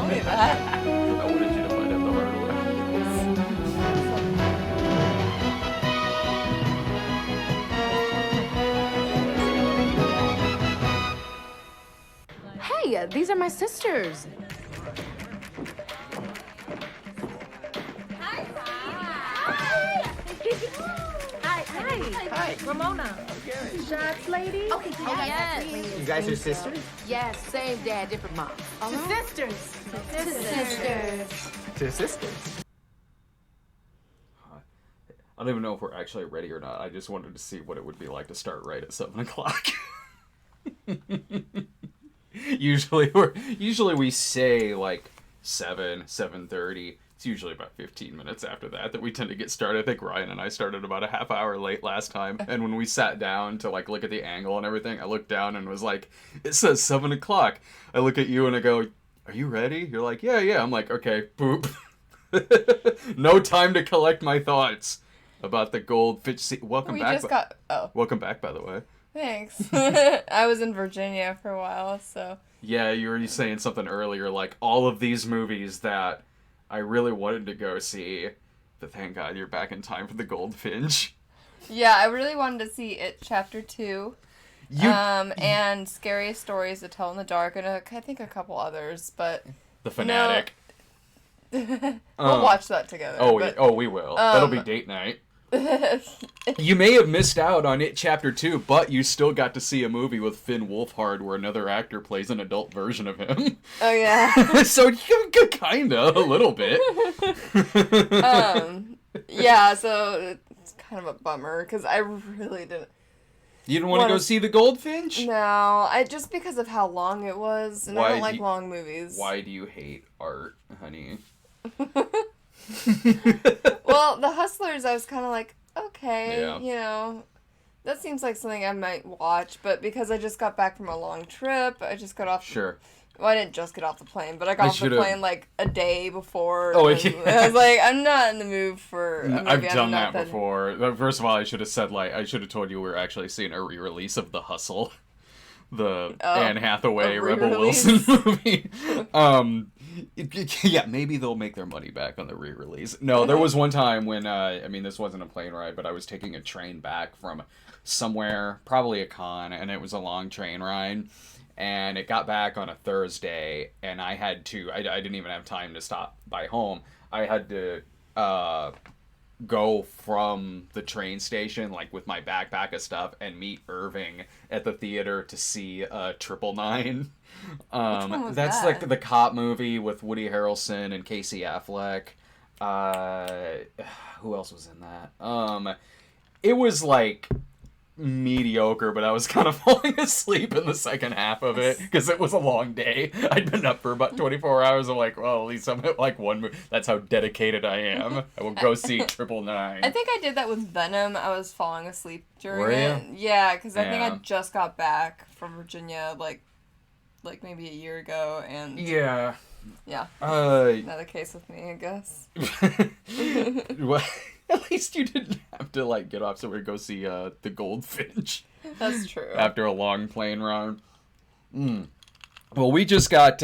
tell me that. I wanted you to find out the hard way. Hey, these are my sisters. Hi. Hi. Ramona. Shots, lady. Okay, yes. You guys are sisters? Yes, same dad, different mom. Sisters. Two sisters. I don't even know if we're actually ready or not. I just wanted to see what it would be like to start right at 7 o'clock. Usually we say like 7:30. It's usually about 15 minutes after that we tend to get started. I think Ryan and I started about a half hour late last time. And when we sat down to like look at the angle and everything, I looked down and was like, it says 7 o'clock. I look at you and I go, are you ready? You're like, yeah. I'm like, okay, boop. No time to collect my thoughts about the Goldfinch. Welcome back. Welcome back, by the way. Thanks. I was in Virginia for a while, so. Yeah, you were saying something earlier, like all of these movies that I really wanted to go see, but thank God you're back in time for the Goldfinch. Yeah, I really wanted to see It Chapter 2. And Scariest Stories to Tell in the Dark, and I think a couple others, but... The Fanatic. We'll watch that together. We will. That'll be date night. You may have missed out on It Chapter 2, but you still got to see a movie with Finn Wolfhard where another actor plays an adult version of him. Oh, yeah. So you kinda, a little bit. Yeah, so it's kind of a bummer, because I really didn't... You didn't want to go see the Goldfinch? No, just because of how long it was, and I don't like long movies. Why do you hate art, honey? Well, The Hustlers, I was kind of like, okay, Yeah. you know, that seems like something I might watch, but because I just got back from a long trip, I just got off... Sure. Well, I didn't just get off the plane, but I got off the plane like a day before. Oh, and I was like, I'm not in the mood for a movie. I've done that before. First of all, I should have said, I should have told you we were actually seeing a re-release of The Hustle. The Anne Hathaway, Rebel Wilson movie. Yeah, maybe they'll make their money back on the re-release. No, there was one time when, this wasn't a plane ride, but I was taking a train back from somewhere, probably a con, and it was a long train ride. And it got back on a Thursday, and I had to, I didn't even have time to stop by home. I had to go from the train station, like with my backpack of stuff, and meet Irving at the theater to see 999. That's like the cop movie with Woody Harrelson and Casey Affleck. Who else was in that? It was like mediocre, but I was kind of falling asleep in the second half of it because it was a long day. I'd been up for about 24 hours. I'm like, well, at least I'm at like one movie. That's how dedicated I am. I will go see 999. I think I did that with Venom. I was falling asleep during Were it. you? Yeah, because I think I just got back from Virginia like maybe a year ago, and yeah. Another case with me, I guess. Well, at least you didn't have to like get off somewhere to go see the Goldfinch. That's true. After a long plane ride. Well, we just got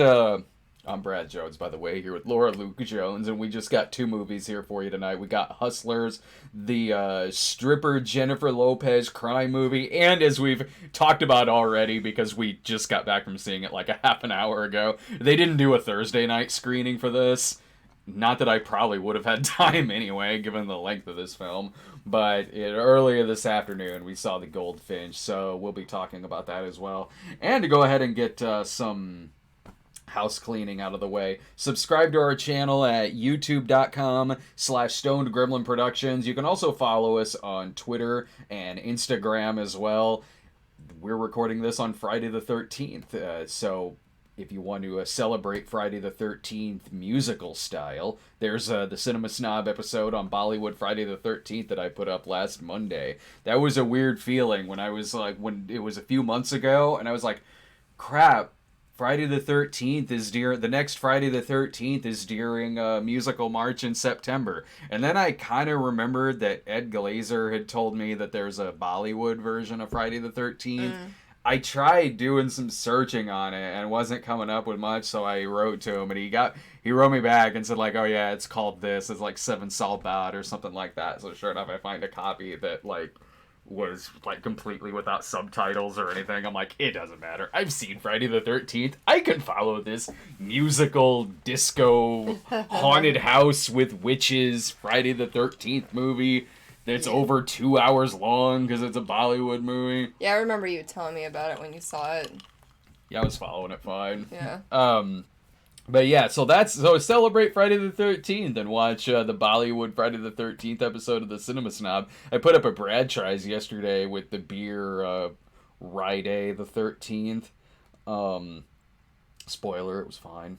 I'm Brad Jones, by the way, here with Laura Luke Jones, and we just got 2 movies here for you tonight. We got Hustlers, the stripper Jennifer Lopez crime movie, and as we've talked about already, because we just got back from seeing it like a half an hour ago, they didn't do a Thursday night screening for this. Not that I probably would have had time anyway, given the length of this film, but earlier this afternoon we saw the Goldfinch, so we'll be talking about that as well. And to go ahead and get some house cleaning out of the way, subscribe to our channel at youtube.com/Stoned Gremlin Productions. You can also follow us on Twitter and Instagram as well. We're recording this on Friday the 13th, so if you want to celebrate Friday the 13th musical style, there's the Cinema Snob episode on Bollywood Friday the 13th that I put up last Monday. That was a weird feeling when when it was a few months ago, and I was like, crap, Friday the 13th is the next Friday the 13th is during Musical March in September. And then I kind of remembered that Ed Glazer had told me that there's a Bollywood version of Friday the 13th. I tried doing some searching on it and wasn't coming up with much, so I wrote to him, and he wrote me back and said, like, oh yeah, it's called this. It's like Seven Salbat or something like that. So sure enough, I find a copy that, like, was, like, completely without subtitles or anything. I'm like, it doesn't matter. I've seen Friday the 13th. I can follow this musical, disco, haunted house with witches Friday the 13th movie. It's over 2 hours long because it's a Bollywood movie. Yeah, I remember you telling me about it when you saw it. Yeah, I was following it fine. Yeah. But yeah, so celebrate Friday the 13th and watch the Bollywood Friday the 13th episode of the Cinema Snob. I put up a Brad Tries yesterday with the beer Friday the 13th. Spoiler, it was fine.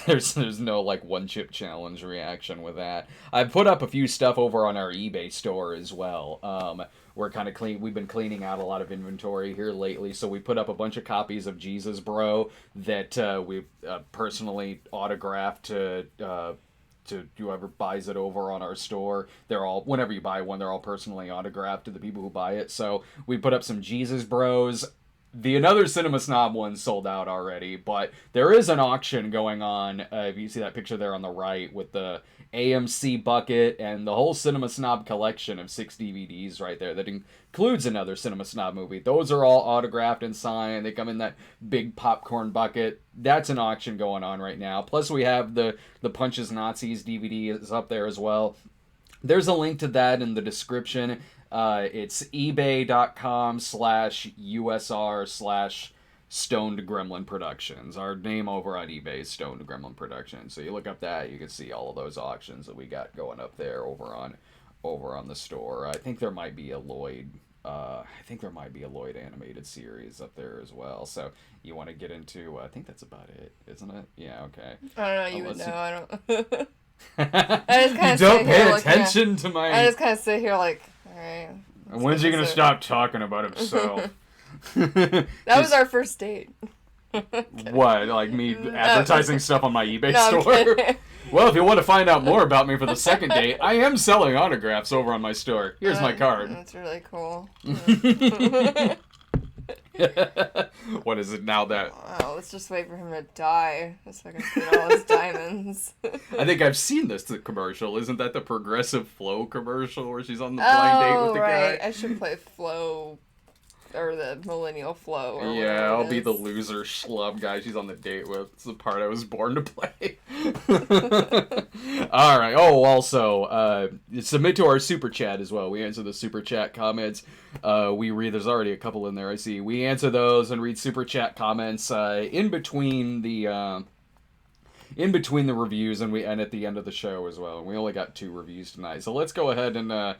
there's no like one chip challenge reaction with that. I put up a few stuff over on our eBay store as well. We're kind of we've been cleaning out a lot of inventory here lately, so we put up a bunch of copies of Jesus Bro that we've personally autographed to whoever buys it over on our store. They're all, whenever you buy one, they're all personally autographed to the people who buy it. So we put up some Jesus Bros. The Another Cinema Snob one sold out already, but there is an auction going on. If you see that picture there on the right with the AMC bucket and the whole Cinema Snob collection of 6 DVDs right there that includes Another Cinema Snob movie. Those are all autographed and signed. They come in that big popcorn bucket. That's an auction going on right now. Plus we have the Punches Nazis DVD is up there as well. There's a link to that in the description. It's ebay.com/USR/Stoned Gremlin Productions. Our name over on eBay is Stoned Gremlin Productions. So you look up that, you can see all of those auctions that we got going up there over on the store. I think there might be a Lloyd animated series up there as well. So you want to get into, I think that's about it, isn't it? Yeah, okay. I don't know, you would know, I don't... I just kind of you don't pay attention to my... I just kind of sit here like, alright. When's he going to stop talking about himself? That was our first date. What? Like me advertising stuff on my eBay store? Well, if you want to find out more about me for the second date, I am selling autographs over on my store. Here's my card. That's really cool. What is it now that... Oh, let's just wait for him to die so I can get all his diamonds. I think I've seen this commercial. Isn't that the Progressive Flow commercial where she's on the blind date with the guy? I should play Flow, or the Millennial Flow. Or yeah, I'll be the loser schlub guy she's on the date with. It's the part I was born to play. All right. Oh, also, submit to our super chat as well. We answer the super chat comments. We read. There's already a couple in there. I see. We answer those and read super chat comments in between the reviews and at the end of the show as well. And we only got 2 reviews tonight, so let's go ahead and.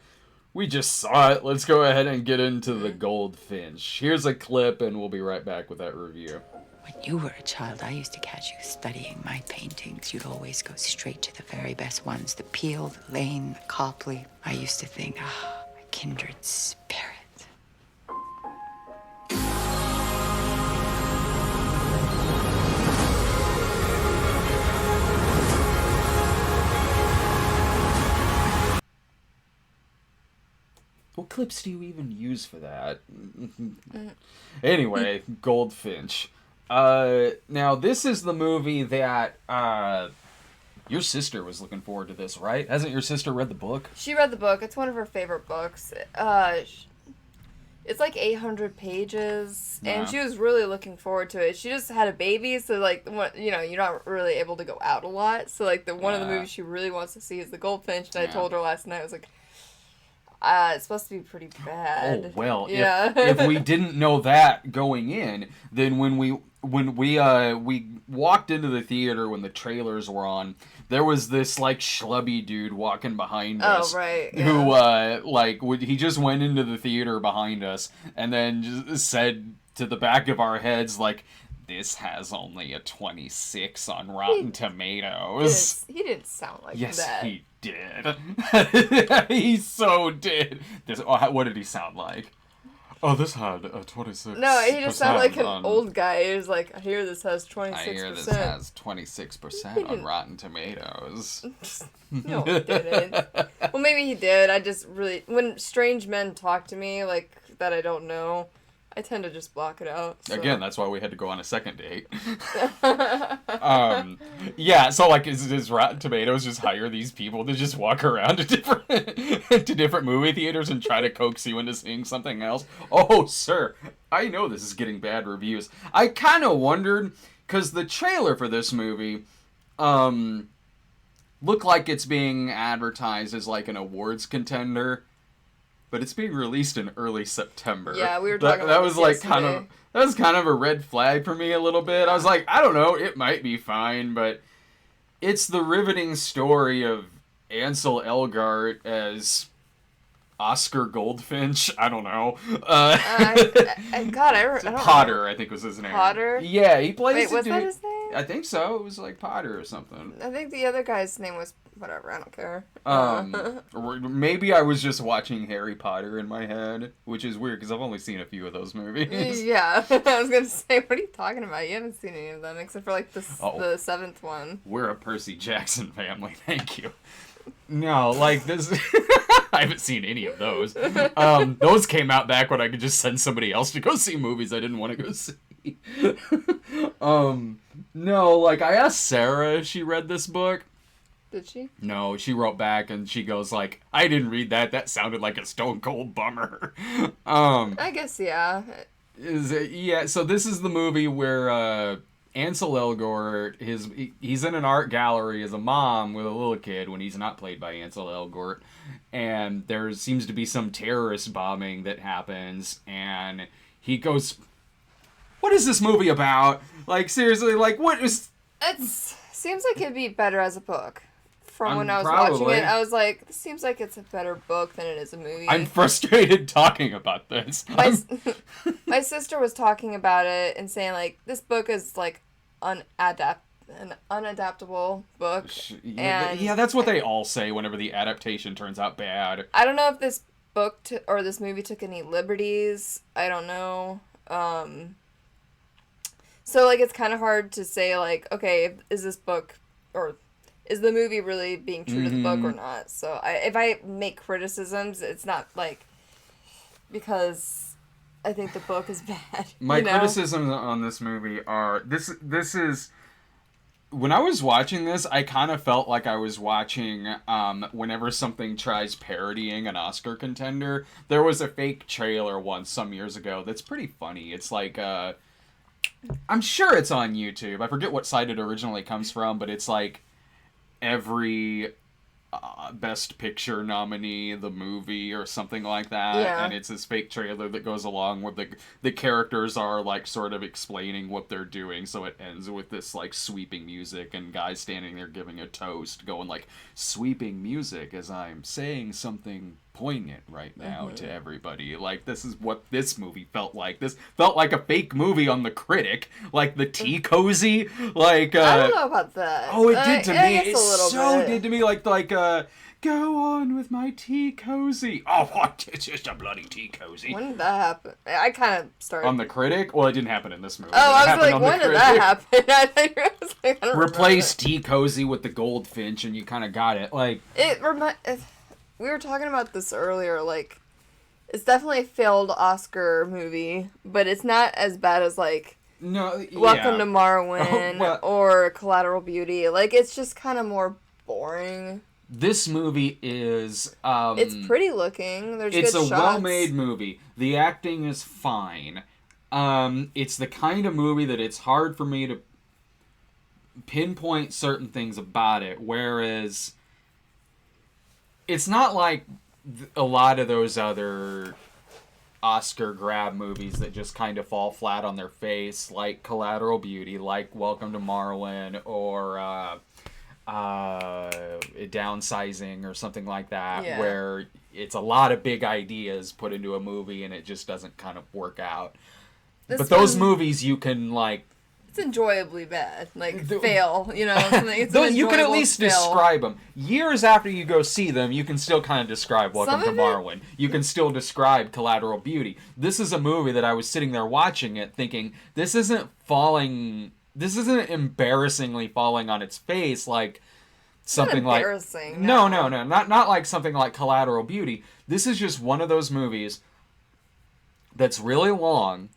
We just saw it. Let's go ahead and get into the Goldfinch. Here's a clip, and we'll be right back with that review. When you were a child, I used to catch you studying my paintings. You'd always go straight to the very best ones. The Peel, the Lane, the Copley. I used to think, a kindred spirit. What clips do you even use for that? Anyway, Goldfinch. Now, this is the movie that, your sister was looking forward to this, right? Hasn't your sister read the book? She read the book. It's one of her favorite books. It's like 800 pages, and she was really looking forward to it. She just had a baby, so, like, you're not really able to go out a lot. So, like, one of the movies she really wants to see is The Goldfinch, and I told her last night, I was like... it's supposed to be pretty bad. Oh, well, yeah. if we didn't know that going in, then when we walked into the theater when the trailers were on, there was this, like, schlubby dude walking behind us. Oh, right. Yeah. Who, he just went into the theater behind us and then just said to the back of our heads, like, this has only a 26 on Rotten Tomatoes. He didn't sound like that. Yes, he did. He so did. What did he sound like? Oh, this had a 26%. No, he just sounded like an old guy. He was like, I hear this has 26%. I hear this has 26% on Rotten Tomatoes. No, he didn't. Well, maybe he did. I just really... When strange men talk to me, like, that I don't know... I tend to just block it out. So. Again, that's why we had to go on a second date. Yeah, so like, is Rotten Tomatoes just hire these people to just walk around to different movie theaters and try to coax you into seeing something else? Oh, sir, I know this is getting bad reviews. I kind of wondered, because the trailer for this movie, looked like it's being advertised as like an awards contender. But it's being released in early September. Yeah, we were talking about that was this like yesterday. that was kind of a red flag for me a little bit. I was like, I don't know, it might be fine, but it's the riveting story of Ansel Elgort as Oscar Goldfinch. I don't know. I don't Potter, I think was his name. Potter? Yeah, he plays. Wait, was that his name? I think so. It was like Potter or something. I think the other guy's name was whatever. I don't care. Or maybe I was just watching Harry Potter in my head, which is weird because I've only seen a few of those movies. Yeah, I was gonna say, what are you talking about? You haven't seen any of them except for like the 7th one. We're a Percy Jackson family. Thank you. No, like this. I haven't seen any of those. Those came out back when I could just send somebody else to go see movies I didn't want to go see. No, like I asked Sarah if she read this book. Did she? No, she wrote back and she goes like, I didn't read that. That sounded like a stone cold bummer. I guess, yeah. Yeah, so this is the movie where Ansel Elgort, he's in an art gallery as a mom with a little kid when he's not played by Ansel Elgort. And there seems to be some terrorist bombing that happens. And he goes, what is this movie about? Like, seriously, like, what is... It seems like it'd be better as a book. From when I was Probably. watching it, I was like, this seems like it's a better book than it is a movie. I'm frustrated talking about this. My sister was talking about it and saying, like, this book is, like, an unadaptable book. Yeah, that's what they all say whenever the adaptation turns out bad. I don't know if this book or this movie took any liberties. I don't know. So, like, it's kind of hard to say, like, okay, is this book, or is the movie really being true to the book or not? So, if I make criticisms, it's not, like, because I think the book is bad. My criticisms on this movie are, this is, when I was watching this, I kind of felt like I was watching, whenever something tries parodying an Oscar contender. There was a fake trailer once, some years ago, that's pretty funny. It's like, I'm sure it's on YouTube. I forget what site it originally comes from, but it's like every Best Picture nominee, the movie, or something like that. Yeah. And it's this fake trailer that goes along with the characters are like sort of explaining what they're doing. So it ends with this like sweeping music and guys standing there giving a toast, going like, sweeping music as I'm saying something poignant right now to everybody. Like, this is what this movie felt like. This felt like a fake movie on The Critic, like the tea cozy. Like, I don't know about that. oh, it did to me. I guess It a little so bit. did to me. Like, go on with my tea cozy. Oh, what? It's just a bloody tea cozy. When did that happen? I kind of started. On The Critic? Well, it didn't happen in this movie. Oh, It I was happened like, on The when did Critic. that happen? I think I was like, I don't Replace tea cozy with the Goldfinch, and you kind of got it. Like, we were talking about this earlier, like, it's definitely a failed Oscar movie, but it's not as bad as, like, no, Welcome to yeah. Marwen Well- or Collateral Beauty. Like, it's just kind of more boring. This movie is It's pretty looking. There's it's good a shots. well-made movie. The acting is fine. It's the kind of movie that it's hard for me to pinpoint certain things about it, whereas it's not like a lot of those other Oscar grab movies that just kind of fall flat on their face, like Collateral Beauty, like Welcome to Marwen, or Downsizing, or something like that, Yeah. where it's a lot of big ideas put into a movie and it just doesn't kind of work out. But those movies you can, like, It's enjoyably bad. Like, fail, you know? It's you can at least describe them. Years after you go see them, you can still kind of describe Welcome to Marwen. You can still describe Collateral Beauty. This is a movie that I was sitting there watching it thinking, this isn't embarrassingly falling on its face like something like... embarrassing. No, not like something like Collateral Beauty. This is just one of those movies that's really long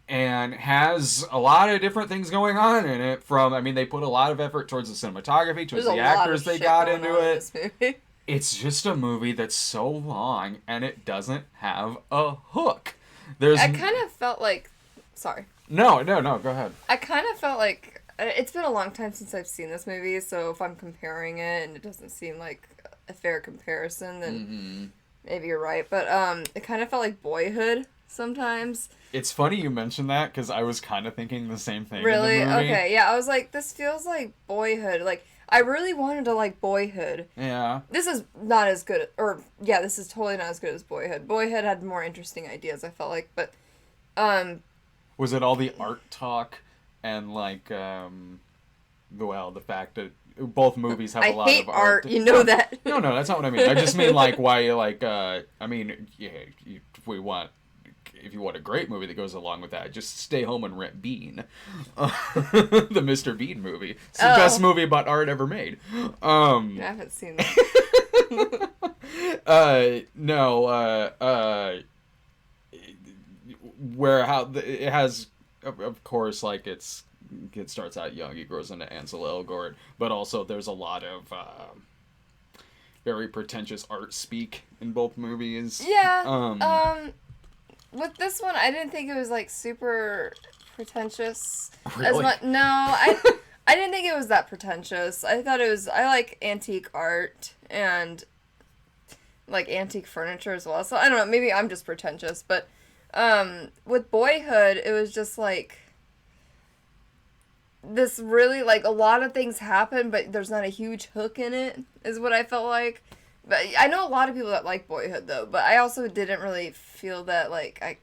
and has a lot of different things going on in it. They put a lot of effort towards the cinematography, towards the actors they got into it. It's just a movie that's so long and it doesn't have a hook. I kind of felt like... Sorry. No, go ahead. I kind of felt like... It's been a long time since I've seen this movie, so if I'm comparing it and it doesn't seem like a fair comparison, then maybe you're right. But it kind of felt like Boyhood sometimes. It's funny you mentioned that, because I was kind of thinking the same thing. Really? In the movie. Okay, yeah, I was like, this feels like Boyhood. Like, I really wanted to like Boyhood. Yeah. This is not as good, this is totally not as good as Boyhood. Boyhood had more interesting ideas, I felt like, but, Was it all the art talk and, like, the fact that both movies have a lot of art? I hate art, you know that. No, that's not what I mean. I just mean, like, why, like, if you want a great movie that goes along with that, just stay home and rent Bean. The Mr. Bean movie. It's the best movie about art ever made. I haven't seen that. It has, of course, like, it starts out young, he grows into Ansel Elgort, but also there's a lot of very pretentious art speak in both movies. Yeah. With this one, I didn't think it was like super pretentious. Really? No, I didn't think it was that pretentious. I like antique art and like antique furniture as well. So I don't know, maybe I'm just pretentious, but with Boyhood, it was just like this really, like, a lot of things happen, but there's not a huge hook in it, is what I felt like. But I know a lot of people that like Boyhood, though, but I also didn't really feel that, like, I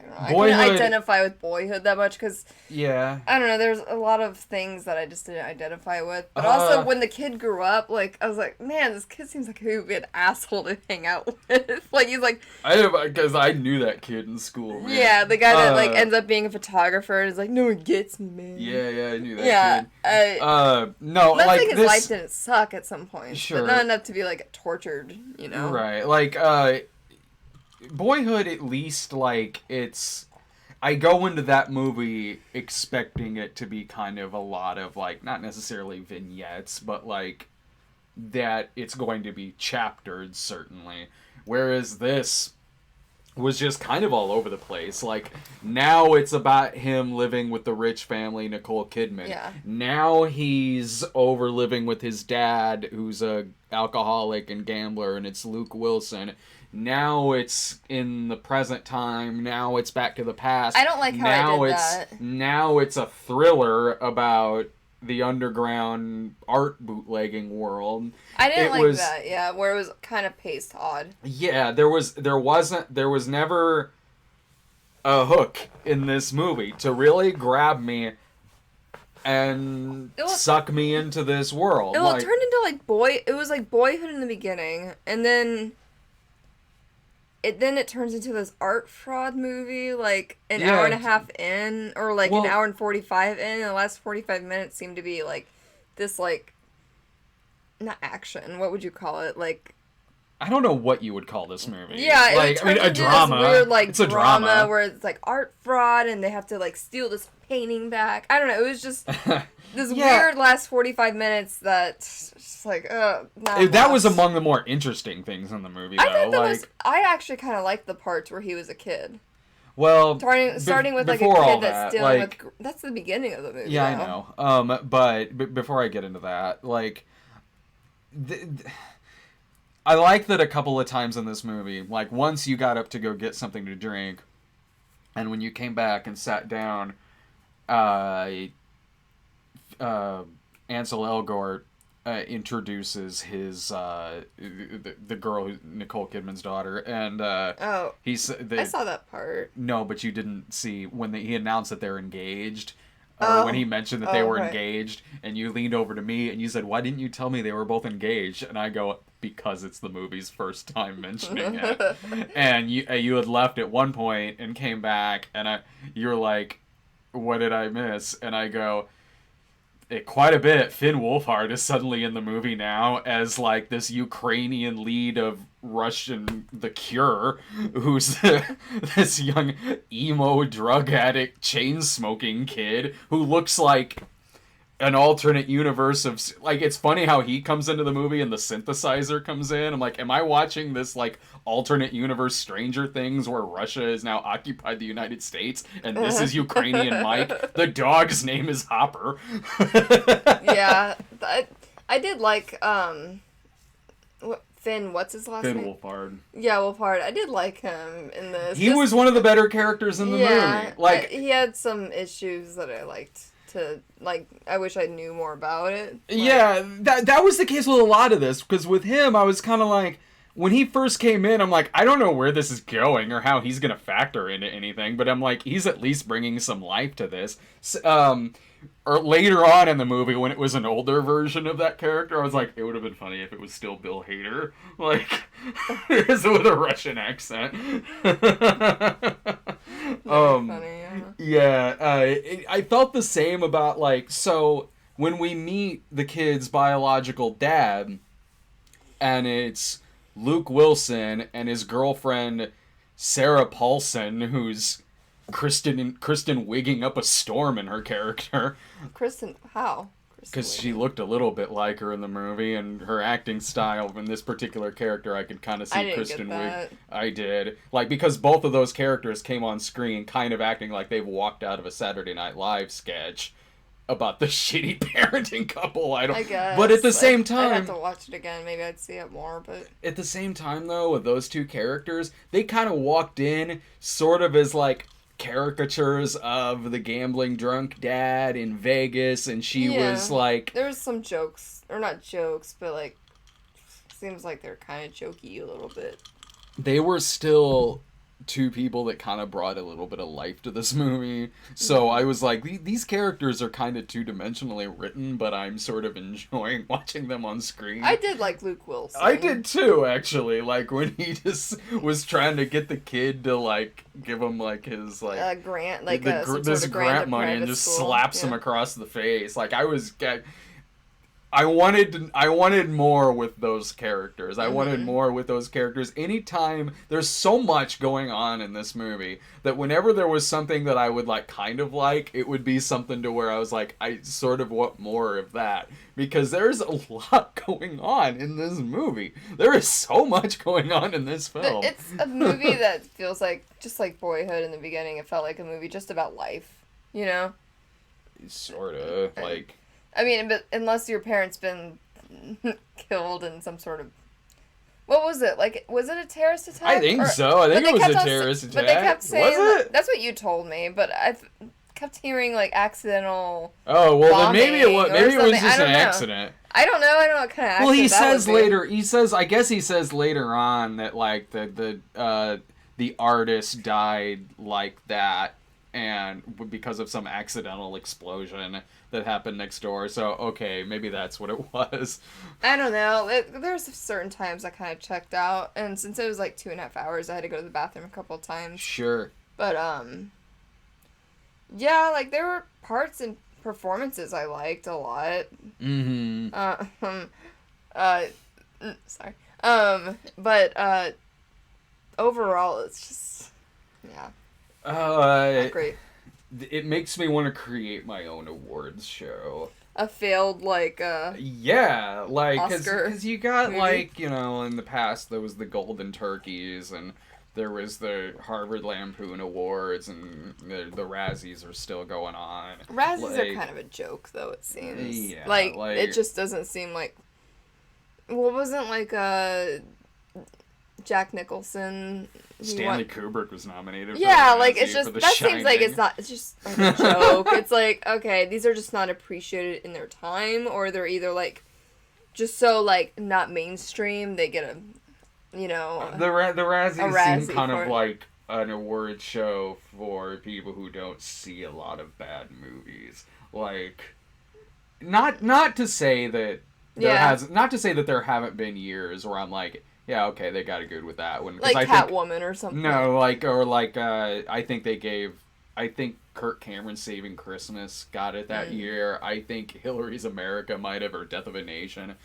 don't know, I couldn't identify with Boyhood that much, because, yeah, I don't know, there's a lot of things that I just didn't identify with. But also, when the kid grew up, like, I was like, man, this kid seems like he would be an asshole to hang out with. Like, he's like... Because I knew that kid in school, man. Yeah, the guy that, like, ends up being a photographer and is like, no one gets me, man. Yeah, I knew that kid. No, like, like his life didn't suck at some point. Sure. But not enough to be, like, tortured, you know? Right, like, Boyhood, at least, like, I go into that movie expecting it to be kind of a lot of, like, not necessarily vignettes, but, like, that it's going to be chaptered, certainly. Whereas this was just kind of all over the place. Like, now it's about him living with the rich family, Nicole Kidman. Yeah. Now he's over living with his dad, who's a alcoholic and gambler, and it's Luke Wilson. Now it's in the present time. Now it's back to the past. I don't like how I did that. Now it's a thriller about the underground art bootlegging world. I didn't like that, yeah, where it was kind of paced odd. Yeah, there was never a hook in this movie to really grab me and suck me into this world. It turned into it was like Boyhood in the beginning, and then it turns into this art fraud movie, like, an hour and a half in, or, like, an hour and 45 in, and the last 45 minutes seem to be, like, this, like, not action, what would you call it, like... I don't know what you would call this movie. Yeah, like, a drama. This weird, like, it's a drama where it's, like, art fraud, and they have to, like, steal this painting back. I don't know, it was just... This weird last 45 minutes that's just like, that was among the more interesting things in the movie, though. I actually kind of liked the parts where he was a kid. Well, starting with, like, a kid that's dealing with... That's the beginning of the movie, Yeah, though. I know. But before I get into that, like... I like that a couple of times in this movie, like, once you got up to go get something to drink, and when you came back and sat down, Ansel Elgort introduces his the girl, Nicole Kidman's daughter, and I saw that part. No, but you didn't see when he announced that they're engaged. Or when he mentioned that they were engaged, and you leaned over to me and you said, "Why didn't you tell me they were both engaged?" And I go, "Because it's the movie's first time mentioning it." And you had left at one point and came back, and you're like, "What did I miss?" And I go, quite a bit. Finn Wolfhard is suddenly in the movie now as like this Ukrainian lead of Russian The Cure, who's this young emo drug addict chain smoking kid who looks like an alternate universe of, like, it's funny how he comes into the movie and the synthesizer comes in. I'm like, am I watching this like alternate universe Stranger Things where Russia has now occupied the United States and this is Ukrainian Mike? The dog's name is Hopper. Yeah, I did like Finn. What's his last name? Finn Wolfhard. Yeah, Wolfhard. I did like him in this. He was one of the better characters in the movie. Like, he had some issues that I liked. I wish I knew more about it. Yeah, that was the case with a lot of this, because with him, I was kind of like, when he first came in, I'm like, I don't know where this is going or how he's going to factor into anything, but I'm like, he's at least bringing some life to this. Or later on in the movie, when it was an older version of that character, I was like, it would have been funny if it was still Bill Hader, like, with a Russian accent. Funny, yeah. I felt the same about, like, so when we meet the kid's biological dad, and it's Luke Wilson and his girlfriend Sarah Paulson, who's Kristen wigging up a storm in her character. Kristen, how? Because she looked a little bit like her in the movie, and her acting style in this particular character, I could kind of see Kristen Wiig. I did. Like, because both of those characters came on screen kind of acting like they've walked out of a Saturday Night Live sketch about the shitty parenting couple. I guess. But at the same time, I'd have to watch it again. Maybe I'd see it more, but at the same time, though, with those two characters, they kind of walked in sort of as, like, caricatures of the gambling drunk dad in Vegas, and she was like, there was some jokes, or not jokes, but like, seems like they're kind of jokey a little bit. They were still two people that kind of brought a little bit of life to this movie. So I was like, these characters are kind of two-dimensionally written, but I'm sort of enjoying watching them on screen. I did like Luke Wilson. I did too, actually. Like, when he just was trying to get the kid to, like, give him, like, his, like... grant, like, this grant money, and just slaps him across the face. Like, I wanted more with those characters. I wanted more with those characters. Anytime, there's so much going on in this movie that whenever there was something that I would like, kind of like, it would be something to where I was like, I sort of want more of that. Because there's a lot going on in this movie. There is so much going on in this film. It's a movie that feels like, just like Boyhood in the beginning, it felt like a movie just about life, you know? Sort of, like... I mean, but unless your parent's been killed in some sort of... What was it? Like, was it a terrorist attack? I think so. I think it was a terrorist attack. But they kept saying... Was it? That's what you told me, but I kept hearing, like, accidental Oh, well, then maybe it was just an know. accident. I don't know. I don't know what kind of accident Well, he that says would be. later, I guess he says later on that, like, the artist died like that, and because of some accidental explosion that happened next door. So, okay, maybe that's what it was. I don't know. There's certain times I kind of checked out, and since it was like 2.5 hours, I had to go to the bathroom a couple of times. Sure. But, yeah, like, there were parts and performances I liked a lot. Mm-hmm. Sorry. But, overall, it's just, yeah. Not great. It makes me want to create my own awards show. A failed, like, yeah, like, Oscar because you got, movie. like, you know, in the past there was the Golden Turkeys, and there was the Harvard Lampoon Awards, and the Razzies are still going on. Razzies are kind of a joke, though, it seems. Yeah, like, it just doesn't seem like... Well, wasn't, like, Jack Nicholson... Stanley Kubrick was nominated for yeah, the like, Razzie it's just... for The That Shining. seems like it's just, like, a joke. It's like, okay, these are just not appreciated in their time, or they're either, like, just so, like, not mainstream, they get a, you know... The Razzies Razzie seem kind of for- like an award show for people who don't see a lot of bad movies. Like, not to say that not to say that there haven't been years where I'm like, yeah, okay, they got it good with that one. Like I Catwoman or something. No, like, or like, I think I think Kirk Cameron's Saving Christmas got it that year. I think Hillary's America might have, or Death of a Nation.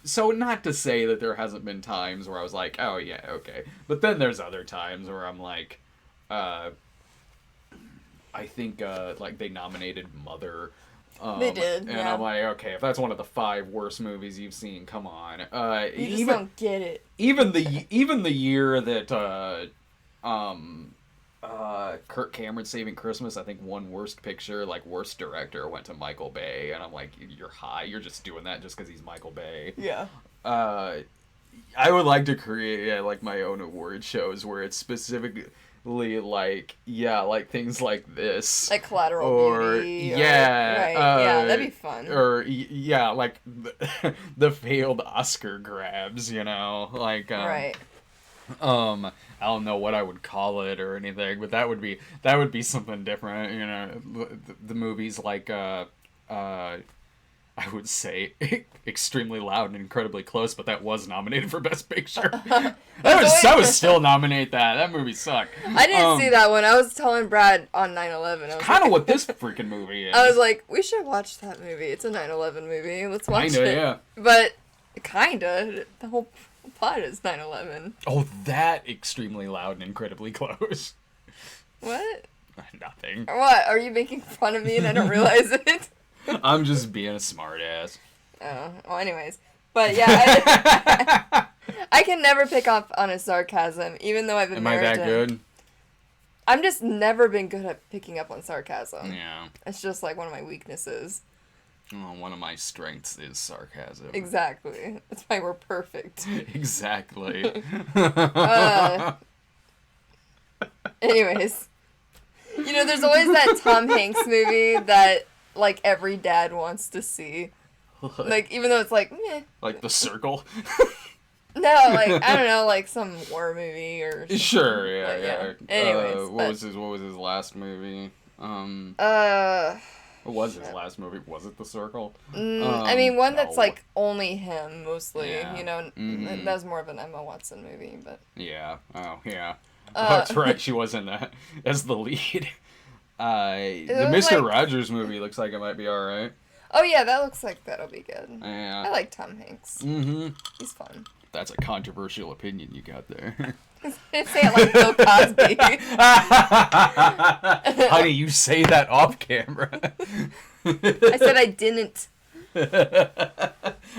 So not to say that there hasn't been times where I was like, oh yeah, okay. But then there's other times where I'm like, I think like they nominated Mother. They did, and yeah. I'm like, okay, if that's one of the 5 worst movies you've seen, come on. You just don't get it. Even the year that Kirk Cameron Saving Christmas, I think won Worst Picture, like Worst Director went to Michael Bay, and I'm like, you're high. You're just doing that just because he's Michael Bay. Yeah. I would like to create like my own award shows where it's specifically like things like this, like Collateral Beauty. Right, that'd be fun. Or like the failed Oscar grabs, like right. I don't know what I would call it or anything, but that would be something different. The movies like I would say Extremely Loud and Incredibly Close, but that was nominated for Best Picture. I would still nominate that. That movie sucked. I didn't see that one. I was telling Brad on 9/11. Kind of what this freaking movie is. I was like, we should watch that movie. It's a 9/11 movie. Let's watch kinda, it. Yeah. But kinda. The whole plot is 9/11. Oh, that Extremely Loud and Incredibly Close. What? Nothing. What? Are you making fun of me and I don't realize it? I'm just being a smart ass. Oh, well, anyways. But yeah, I can never pick up on his sarcasm, even though I've been married to him. Am I that good? I'm just never been good at picking up on sarcasm. Yeah. It's just like one of my weaknesses. Oh, one of my strengths is sarcasm. Exactly. That's why we're perfect. Exactly. Anyways. There's always that Tom Hanks movie that, like, every dad wants to see. Like, even though it's like, meh. Like The Circle? No, like, I don't know, like some war movie or something. Sure, yeah. Anyways. What was his last movie? What was his last movie? Was it The Circle? I mean, one that's, like, only him, mostly, Yeah. That was more of an Emma Watson movie, but... Yeah. Oh, yeah. That's right, she was in that as the lead. The Mr. Rogers movie looks like it might be alright. Oh, yeah, that looks like that'll be good. Yeah. I like Tom Hanks. Mm-hmm. He's fun. That's a controversial opinion you got there. Say it like Bill Cosby. Honey, you say that off camera. I said I didn't.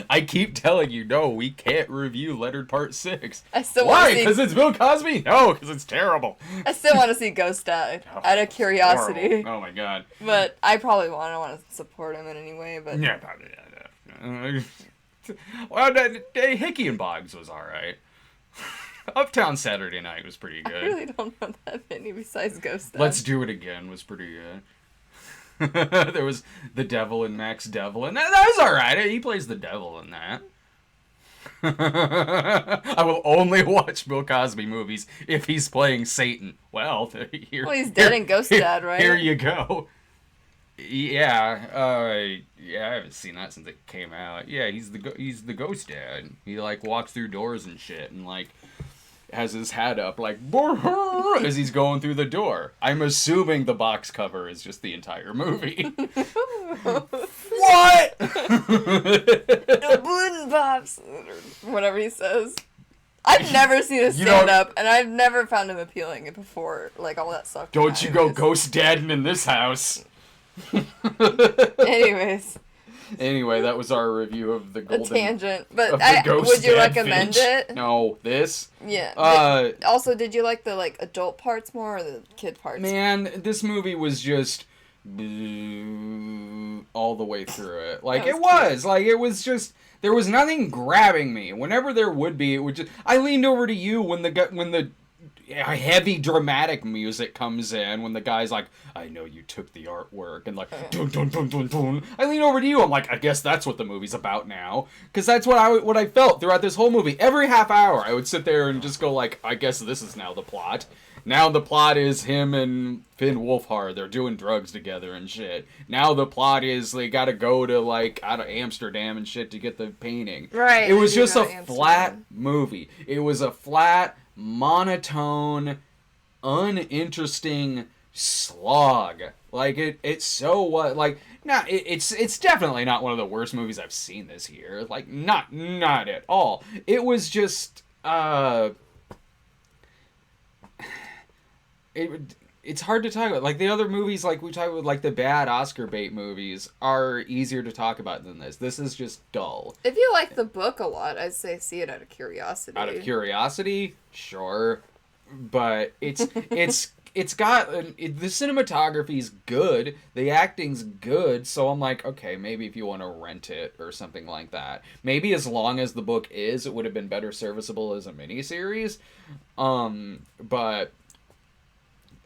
I keep telling you, no, we can't review Lettered Part 6. I still Why? want to see... Because it's Bill Cosby? No, because it's terrible. I still want to see Ghost Dad, out of curiosity. Horrible. Oh my god. But I probably want to support him in any way, but... Yeah, probably. Well, Hickey and Boggs was alright. Uptown Saturday Night was pretty good. I really don't know that many besides Ghost Dad. Let's Do It Again was pretty good. There was the Devil and Max Devil, and that was alright. He plays the devil in that. I will only watch Bill Cosby movies if he's playing Satan. Well, he's dead in Ghost Dad, right? Here you go. Yeah, I haven't seen that since it came out. Yeah, he's the Ghost Dad. He like walks through doors and shit, and like has his hat up like as he's going through the door. I'm assuming the box cover is just the entire movie. What? The Balloon Pops, or whatever he says. I've never seen a stand-up, and I've never found him appealing before, like all that stuff. Don't you go Ghost Dadding in this house. Anyways. Anyway, that was our review of the Golden... A tangent. But would you recommend it? No. This? Yeah. Also, did you like the like adult parts more or the kid parts? Man, this movie was just... all the way through it. Like, it was just... There was nothing grabbing me. Whenever there would be, it would just... I leaned over to you when the heavy dramatic music comes in, when the guy's like, I know you took the artwork, and like, dun dun dun dun dun. I lean over to you, I'm like, I guess that's what the movie's about now. Because that's what I felt throughout this whole movie. Every half hour, I would sit there and just go like, I guess this is now the plot. Now the plot is him and Finn Wolfhard, they're doing drugs together and shit. Now the plot is they gotta go to like, out of Amsterdam and shit to get the painting. Right. It was just a flat movie. It was a flat, monotone, uninteresting slog. Like it's so what like not it's definitely not one of the worst movies I've seen this year. Like not at all. It was just it's hard to talk about. Like the other movies, like we talk about, like the bad Oscar bait movies are easier to talk about than this. This is just dull. If you like the book a lot, I'd say see it out of curiosity. Out of curiosity, sure, but it's got the cinematography's good, the acting's good, so I'm like, okay, maybe if you want to rent it or something like that. Maybe as long as the book is, it would have been better serviceable as a miniseries. But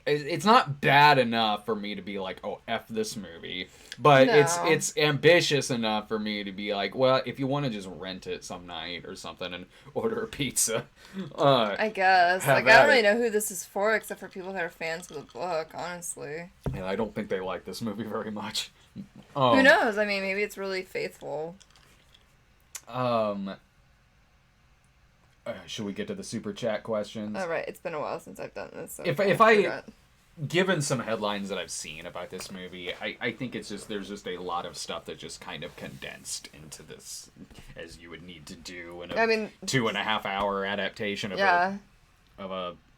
it's not bad enough for me to be like, oh, F this movie. But No. it's ambitious enough for me to be like, well, if you want to just rent it some night or something and order a pizza. I guess. Have Like, I at don't really it. know who this is for, except for people that are fans of the book, honestly. And I don't think they like this movie very much. Who knows? I mean, maybe it's really faithful. Should we get to the super chat questions? All right, it's been a while since I've done this. So If I I forgot. given some headlines that I've seen about this movie, I think it's just there's just a lot of stuff that just kind of condensed into this, as you would need to do in a 2.5 hour adaptation of a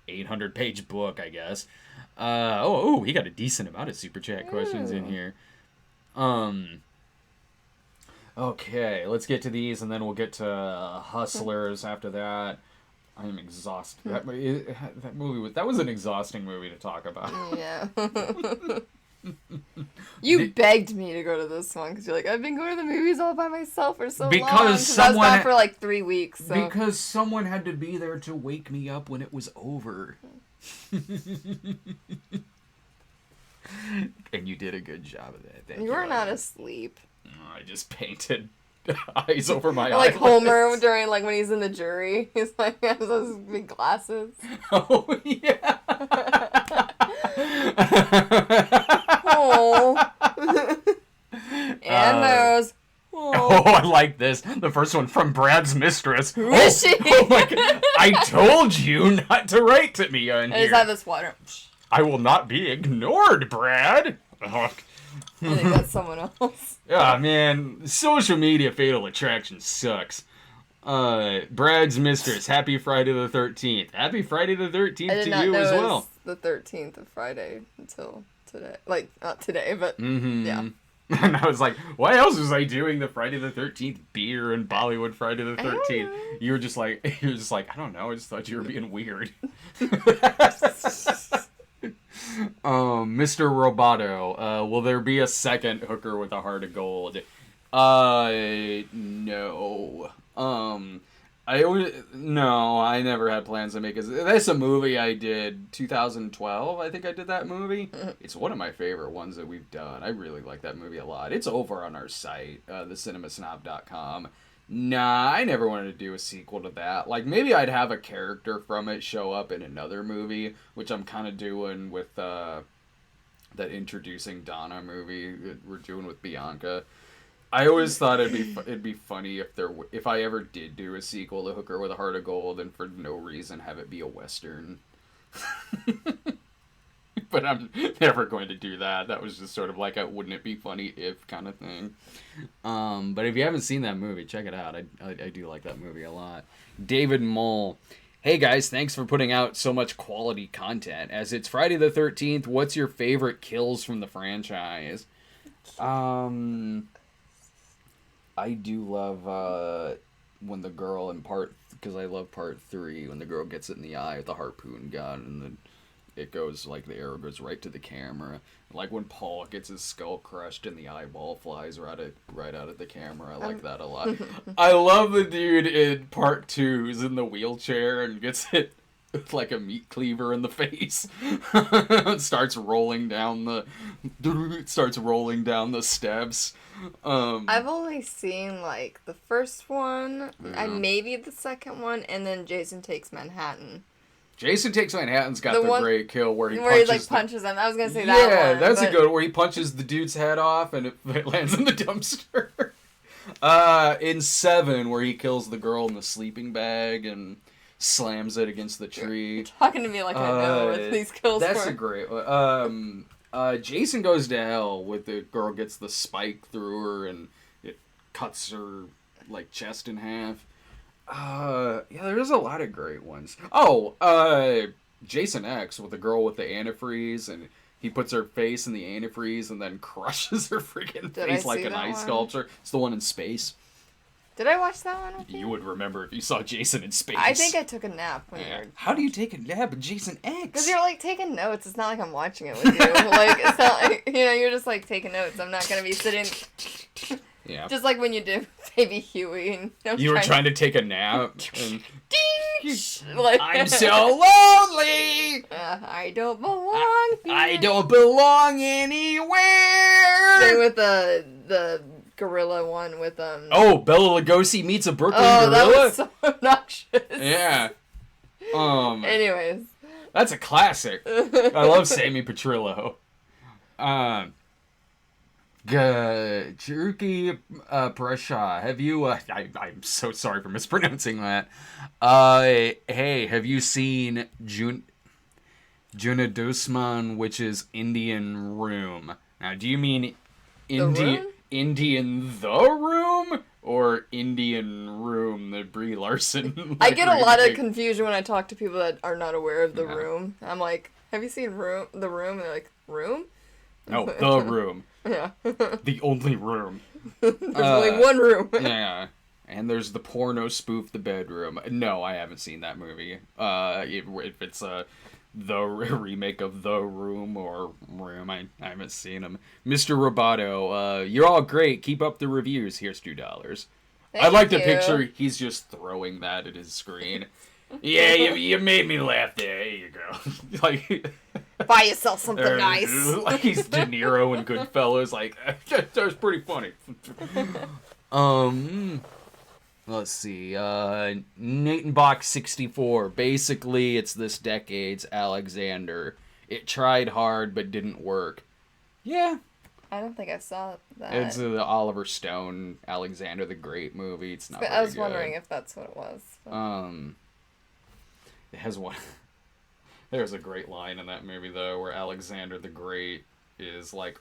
800-page book, I guess. We got a decent amount of super chat questions in here. Okay, let's get to these, and then we'll get to Hustlers after that. I am exhausted. That was an exhausting movie to talk about. Yeah. You begged me to go to this one because you're like, I've been going to the movies all by myself for so long. Because I was someone gone for like 3 weeks. So. Because someone had to be there to wake me up when it was over. And you did a good job of that. Thank You were not Anya. asleep. I just painted eyes over my eyes. Like Homer during like when he's in the jury. He's like he has those big glasses. Oh yeah. Oh. And those. Oh, I like this. The first one from Brad's mistress. Who is she? Oh my God. I told you not to write to me on I here. just have this water. I will not be ignored, Brad. Oh. I think that's someone else. Yeah, man, social media fatal attraction sucks. Brad's mistress, happy Friday the 13th. Happy Friday the 13th I did to not you know as it well. was the 13th of Friday until today. Like, not today, but yeah. And I was like, what else was I doing the Friday the 13th beer and Bollywood Friday the 13th? You were just like, I don't know, I just thought you were being weird. Mr. Roboto, will there be a second hooker with a heart of gold? No. I never had plans to make it. That's a movie I did 2012. I think I did that movie. It's one of my favorite ones that we've done. I really like that movie a lot. It's over on our site, thecinemasnob.com. Nah, I never wanted to do a sequel to that. Like, maybe I'd have a character from it show up in another movie, which I'm kind of doing with that Introducing Donna movie that we're doing with Bianca. I always thought it'd be funny if I ever did do a sequel to Hooker with a Heart of Gold and for no reason have it be a Western. But I'm never going to do that. That was just sort of like a wouldn't it be funny if kind of thing. But if you haven't seen that movie, check it out. I do like that movie a lot. David Mole. Hey guys, thanks for putting out so much quality content. As it's Friday the 13th, what's your favorite kills from the franchise? I do love when the girl in because I love part 3, when the girl gets it in the eye with the harpoon gun and then it goes, like, the arrow goes right to the camera. Like when Paul gets his skull crushed and the eyeball flies right out at the camera. I like that a lot. I love the dude in part 2 who's in the wheelchair and gets hit with like a meat cleaver in the face. starts rolling down the steps. I've only seen, like, the first one, and maybe the second one, and then Jason Takes Manhattan. Jason Takes Manhattan's got the great kill where he punches them. I was gonna say that one. Yeah, that's a good one, where he punches the dude's head off and it lands in the dumpster. In 7, where he kills the girl in the sleeping bag, and slams it against the tree. You're talking to me like I know what these kills That's were. a great one. Jason Goes to Hell with the girl gets the spike through her and it cuts her like chest in half. Yeah, there's a lot of great ones. Jason X with the girl with the antifreeze and he puts her face in the antifreeze and then crushes her freaking face like an ice sculpture. It's the one in space. Did I watch that one with you? You would remember if you saw Jason in space. I think I took a nap when you were... How do you take a nap with Jason X? Because you're, like, taking notes. It's not like I'm watching it with you. Like, it's not like, you know, you're just, like, taking notes. I'm not going to be sitting... Yeah. Just like when you do Baby Huey. And you were trying to take a nap. And... Ding! Like, I'm so lonely! I don't belong here. I don't belong anywhere! Same with the gorilla one with Oh, Bela Lugosi meets a Brooklyn gorilla. gorilla? That was so obnoxious. Yeah. Anyways. That's a classic. I love Sammy Petrillo. Cherokee Prasha, have you I'm so sorry for mispronouncing that. Hey, have you seen Junadusman, which is Indian Room? Now, do you mean Indian the Room or Indian Room, the Brie Larson? I get a lot of confusion when I talk to people that are not aware of The Room. I'm like, have you seen The Room? And they're like, Room? No, The Room. Yeah. The only room. There's only one room. Yeah. And there's the porno spoof, The Bedroom. No, I haven't seen that movie. If it's the remake of The Room or Room, I haven't seen them. Mr. Roboto, you're all great. Keep up the reviews. Here's $2. I like the picture. He's just throwing that at his screen. Yeah, you made me laugh there. Here you go. Like, buy yourself something nice. Like he's De Niro in Goodfellas. Like, that was pretty funny. Let's see. Natenbach 64. Basically, it's this decade's Alexander. It tried hard but didn't work. Yeah. I don't think I saw that. It's the Oliver Stone Alexander the Great movie. It's not. But I was wondering if that's what it was. So. It has one. There's a great line in that movie though, where Alexander the Great is like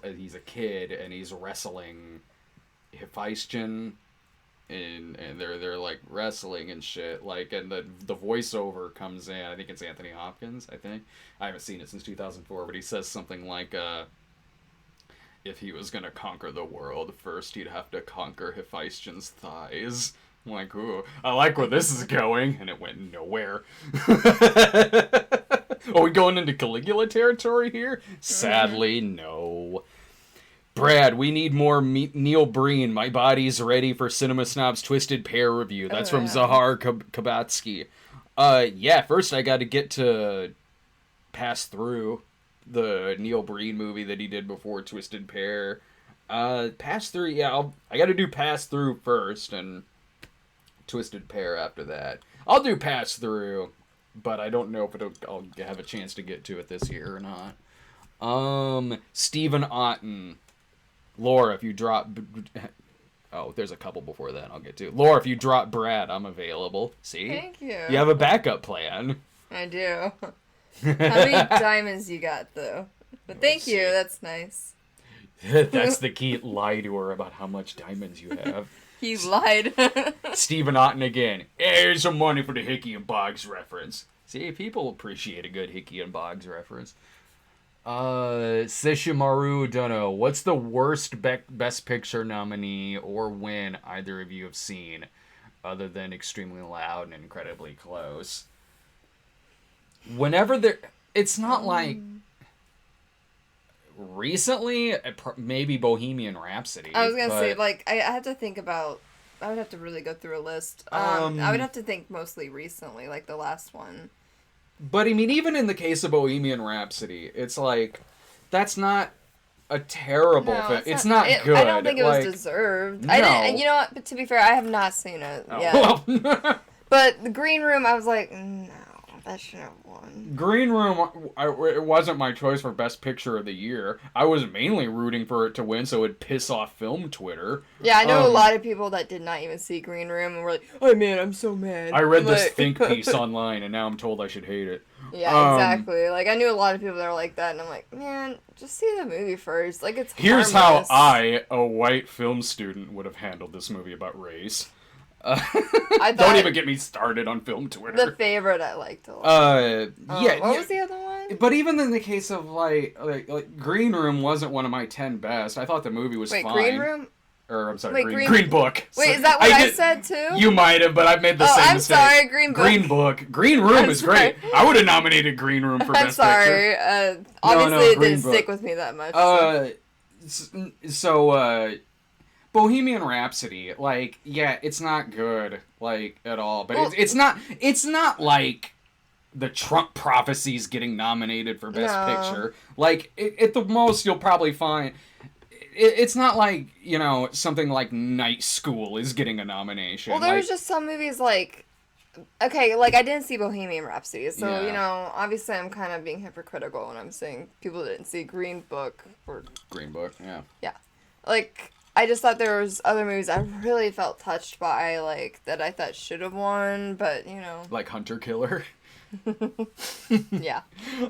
he's a kid and he's wrestling Hephaestion, and they're like wrestling and shit. Like, and the voiceover comes in. I think it's Anthony Hopkins. I haven't seen it since 2004, but he says something like, "If he was gonna conquer the world, first he'd have to conquer Hephaestion's thighs." I'm like, ooh, I like where this is going, and it went nowhere. Are we going into Caligula territory here? Sadly, no. Brad, we need more Neil Breen. My body's ready for Cinema Snob's Twisted Pair review. That's from Zahar Kabatsky. Yeah, first I got to get to Pass Through, the Neil Breen movie that he did before Twisted Pair. Pass Through, yeah, I got to do Pass Through first, and Twisted Pair after that. I'll do Pass Through, but I don't know if I'll have a chance to get to it this year or not. Stephen Otten. Laura, if you drop... Oh, there's a couple before that I'll get to. Laura, if you drop Brad, I'm available. See? Thank you. You have a backup plan. I do. How many diamonds you got, though? But thank you, that's nice. That's the key. Lie to her about how much diamonds you have. He lied. Stephen Otten again. Here's some money for the Hickey and Boggs reference. See, people appreciate a good Hickey and Boggs reference. Sishimaru Dono. What's the worst Best Picture nominee or win either of you have seen, other than Extremely Loud and Incredibly Close? Whenever there... It's not like... Recently, maybe Bohemian Rhapsody. I was gonna say, like, I have to think about... I would have to really go through a list. I would have to think mostly recently, like the last one. But, I mean, even in the case of Bohemian Rhapsody, it's like, that's not a terrible thing. It's not good. I don't think it was deserved. No. I didn't, you know what? But to be fair, I have not seen it yet. Well. But The Green Room, I was like, no. That should have won. Green Room, it wasn't my choice for Best Picture of the Year. I was mainly rooting for it to win so it'd piss off film Twitter. Yeah, I know a lot of people that did not even see Green Room and were like, oh man, I'm so mad. I read this think piece online and now I'm told I should hate it. Yeah, exactly. Like, I knew a lot of people that were like that, and I'm like, man, just see the movie first. Like, it's Here's harmless. how I, a white film student, would have handled this movie about race. Don't even get me started on film Twitter. The Favorite I liked a lot. Yeah. What was the other one? But even in the case of, like Green Room wasn't one of my 10 best. I thought the movie was fine. Green Room? Or, I'm sorry, Wait, Green Book. Wait, is that what I said, too? You might have, but I've made the same mistake. I'm sorry, Green Book. Green Book. Green Room is great. I would have nominated Green Room for Best Picture. I'm sorry. Obviously, it Green didn't Book. stick with me that much. So, Bohemian Rhapsody, like, yeah, it's not good, like, at all. But it's not like the Trump prophecies getting nominated for Best Picture. Like, at the most, you'll probably find... It's not like, you know, something like Night School is getting a nomination. Well, there was just some movies like... Okay, like, I didn't see Bohemian Rhapsody, so, you know, obviously I'm kind of being hypocritical when I'm saying people didn't see Green Book. Green Book, yeah. Yeah. Like, I just thought there was other movies I really felt touched by, like, that I thought should have won, but, you know... Like Hunter Killer? Yeah,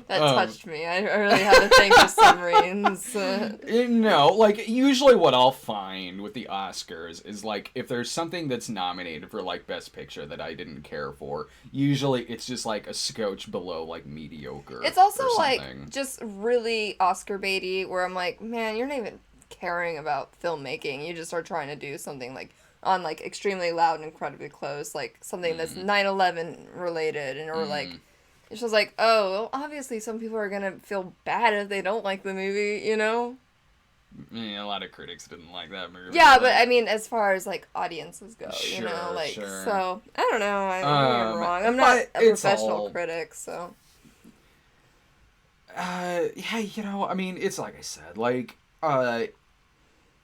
that touched me. I really had to thank for some reasons. No, like, usually what I'll find with the Oscars is, like, if there's something that's nominated for, like, Best Picture that I didn't care for, usually it's just, like, a scotch below, like, mediocre. It's also, like, just really Oscar baity, where I'm like, man, you're not even caring about filmmaking. You just are trying to do something, like, on, like, extremely loud and incredibly close, like, something that's 9/11 related, and or, like, it's just like, oh, well, obviously some people are gonna feel bad if they don't like the movie, you know? Yeah, a lot of critics didn't like that movie. Yeah, but, I mean, as far as, like, audiences go, you know, Sure, like, sure. so, I don't know, I'm wrong. I'm not a professional critic, so. Yeah, you know, I mean, it's like I said, like,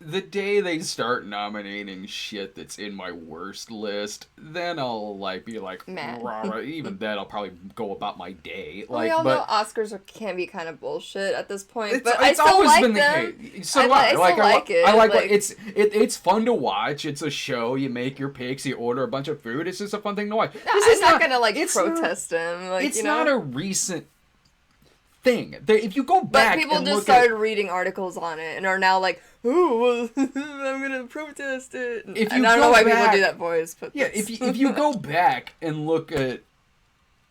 the day they start nominating shit that's in my worst list, then I'll, like, be like, rah, even then I'll probably go about my day. Well, like, we all know Oscars can be kind of bullshit at this point, but it's I still always like been them. The case. So do I. I Like, still like it. I like it's fun to watch. It's a show. You make your picks. You order a bunch of food. It's just a fun thing to watch. I'm not gonna, like, protest them. Like, It's you know? not a recent thing. If you go back, but people and just look started reading articles on it and are now like, "Ooh, I'm gonna protest it." And I don't know why people do that voice, but yeah, if you go back and look at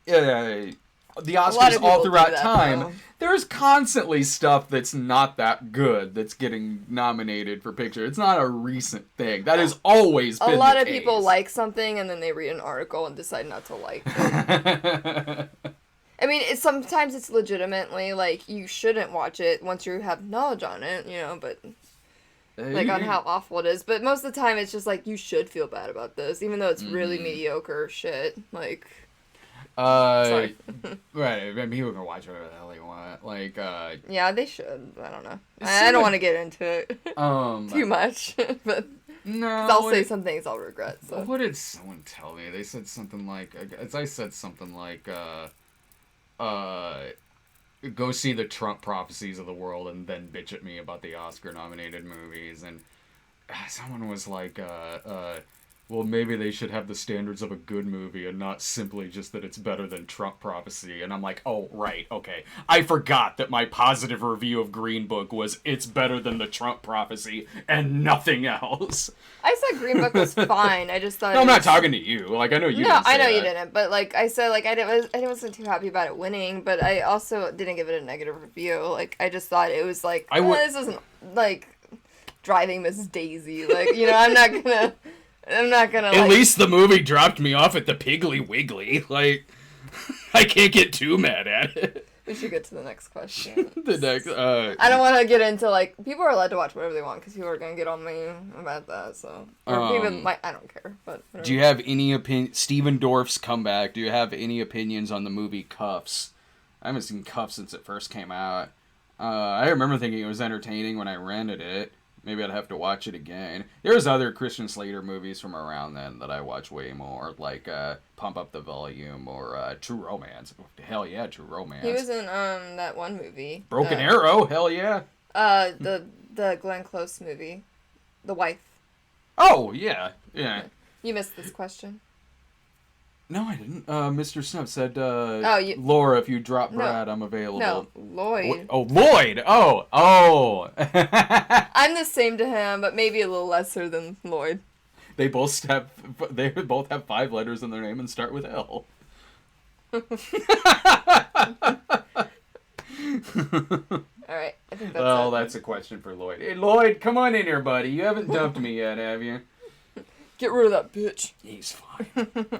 the Oscars all throughout time, there's constantly stuff that's not that good that's getting nominated for picture. It's not a recent thing. That has always been the case. A lot of people like something and then they read an article and decide not to like it. I mean, sometimes it's legitimately, like, you shouldn't watch it once you have knowledge on it, you know, but, like, on how awful it is. But most of the time, it's just, like, you should feel bad about this, even though it's really mediocre shit. Like, sorry. Right, I mean, people can watch whatever the hell they want. Like, yeah, they should. I don't know. I don't want to get into it too much, but... No. I'll say some things I'll regret, so. What did someone tell me? They said something like, go see the Trump prophecies of the world and then bitch at me about the Oscar-nominated movies. And someone was like, well, maybe they should have the standards of a good movie and not simply just that it's better than Trump prophecy. And I'm like, oh, right, okay. I forgot that my positive review of Green Book was it's better than the Trump prophecy and nothing else. I said Green Book was fine. I just thought. No, I'm not talking to you. Like, I know you. No, didn't say I know you that. didn't. But like I said, like I wasn't too happy about it winning. But I also didn't give it a negative review. Like I just thought it was like this isn't like Driving Miss Daisy. Like, you know, I'm not gonna. At least the movie dropped me off at the Piggly Wiggly. Like, I can't get too mad at it. We should get to the next question. I don't want to get into, like, people are allowed to watch whatever they want because people are going to get on me about that, so. Or even, like, I don't care, but. Whatever. Do you have any opinion? Steven Dorff's comeback. Do you have any opinions on the movie Cuffs? I haven't seen Cuffs since it first came out. I remember thinking it was entertaining when I rented it. Maybe I'd have to watch it again. There's other Christian Slater movies from around then that I watch way more, like Pump Up the Volume or True Romance. Hell yeah, True Romance. He was in that one movie. Broken Arrow, hell yeah. The Glenn Close movie, The Wife. Oh yeah, yeah. You missed this question. No, I didn't. Mr. Snuff said, you... Laura, if you drop Brad, I'm available. No, Lloyd. Oh, Lloyd! Oh! I'm the same to him, but maybe a little lesser than Lloyd. They both have 5 letters in their name and start with L. Alright, I think that's Well, it. that's a question for Lloyd. Hey, Lloyd, come on in here, buddy. You haven't dumped me yet, have you? Get rid of that bitch. He's fine.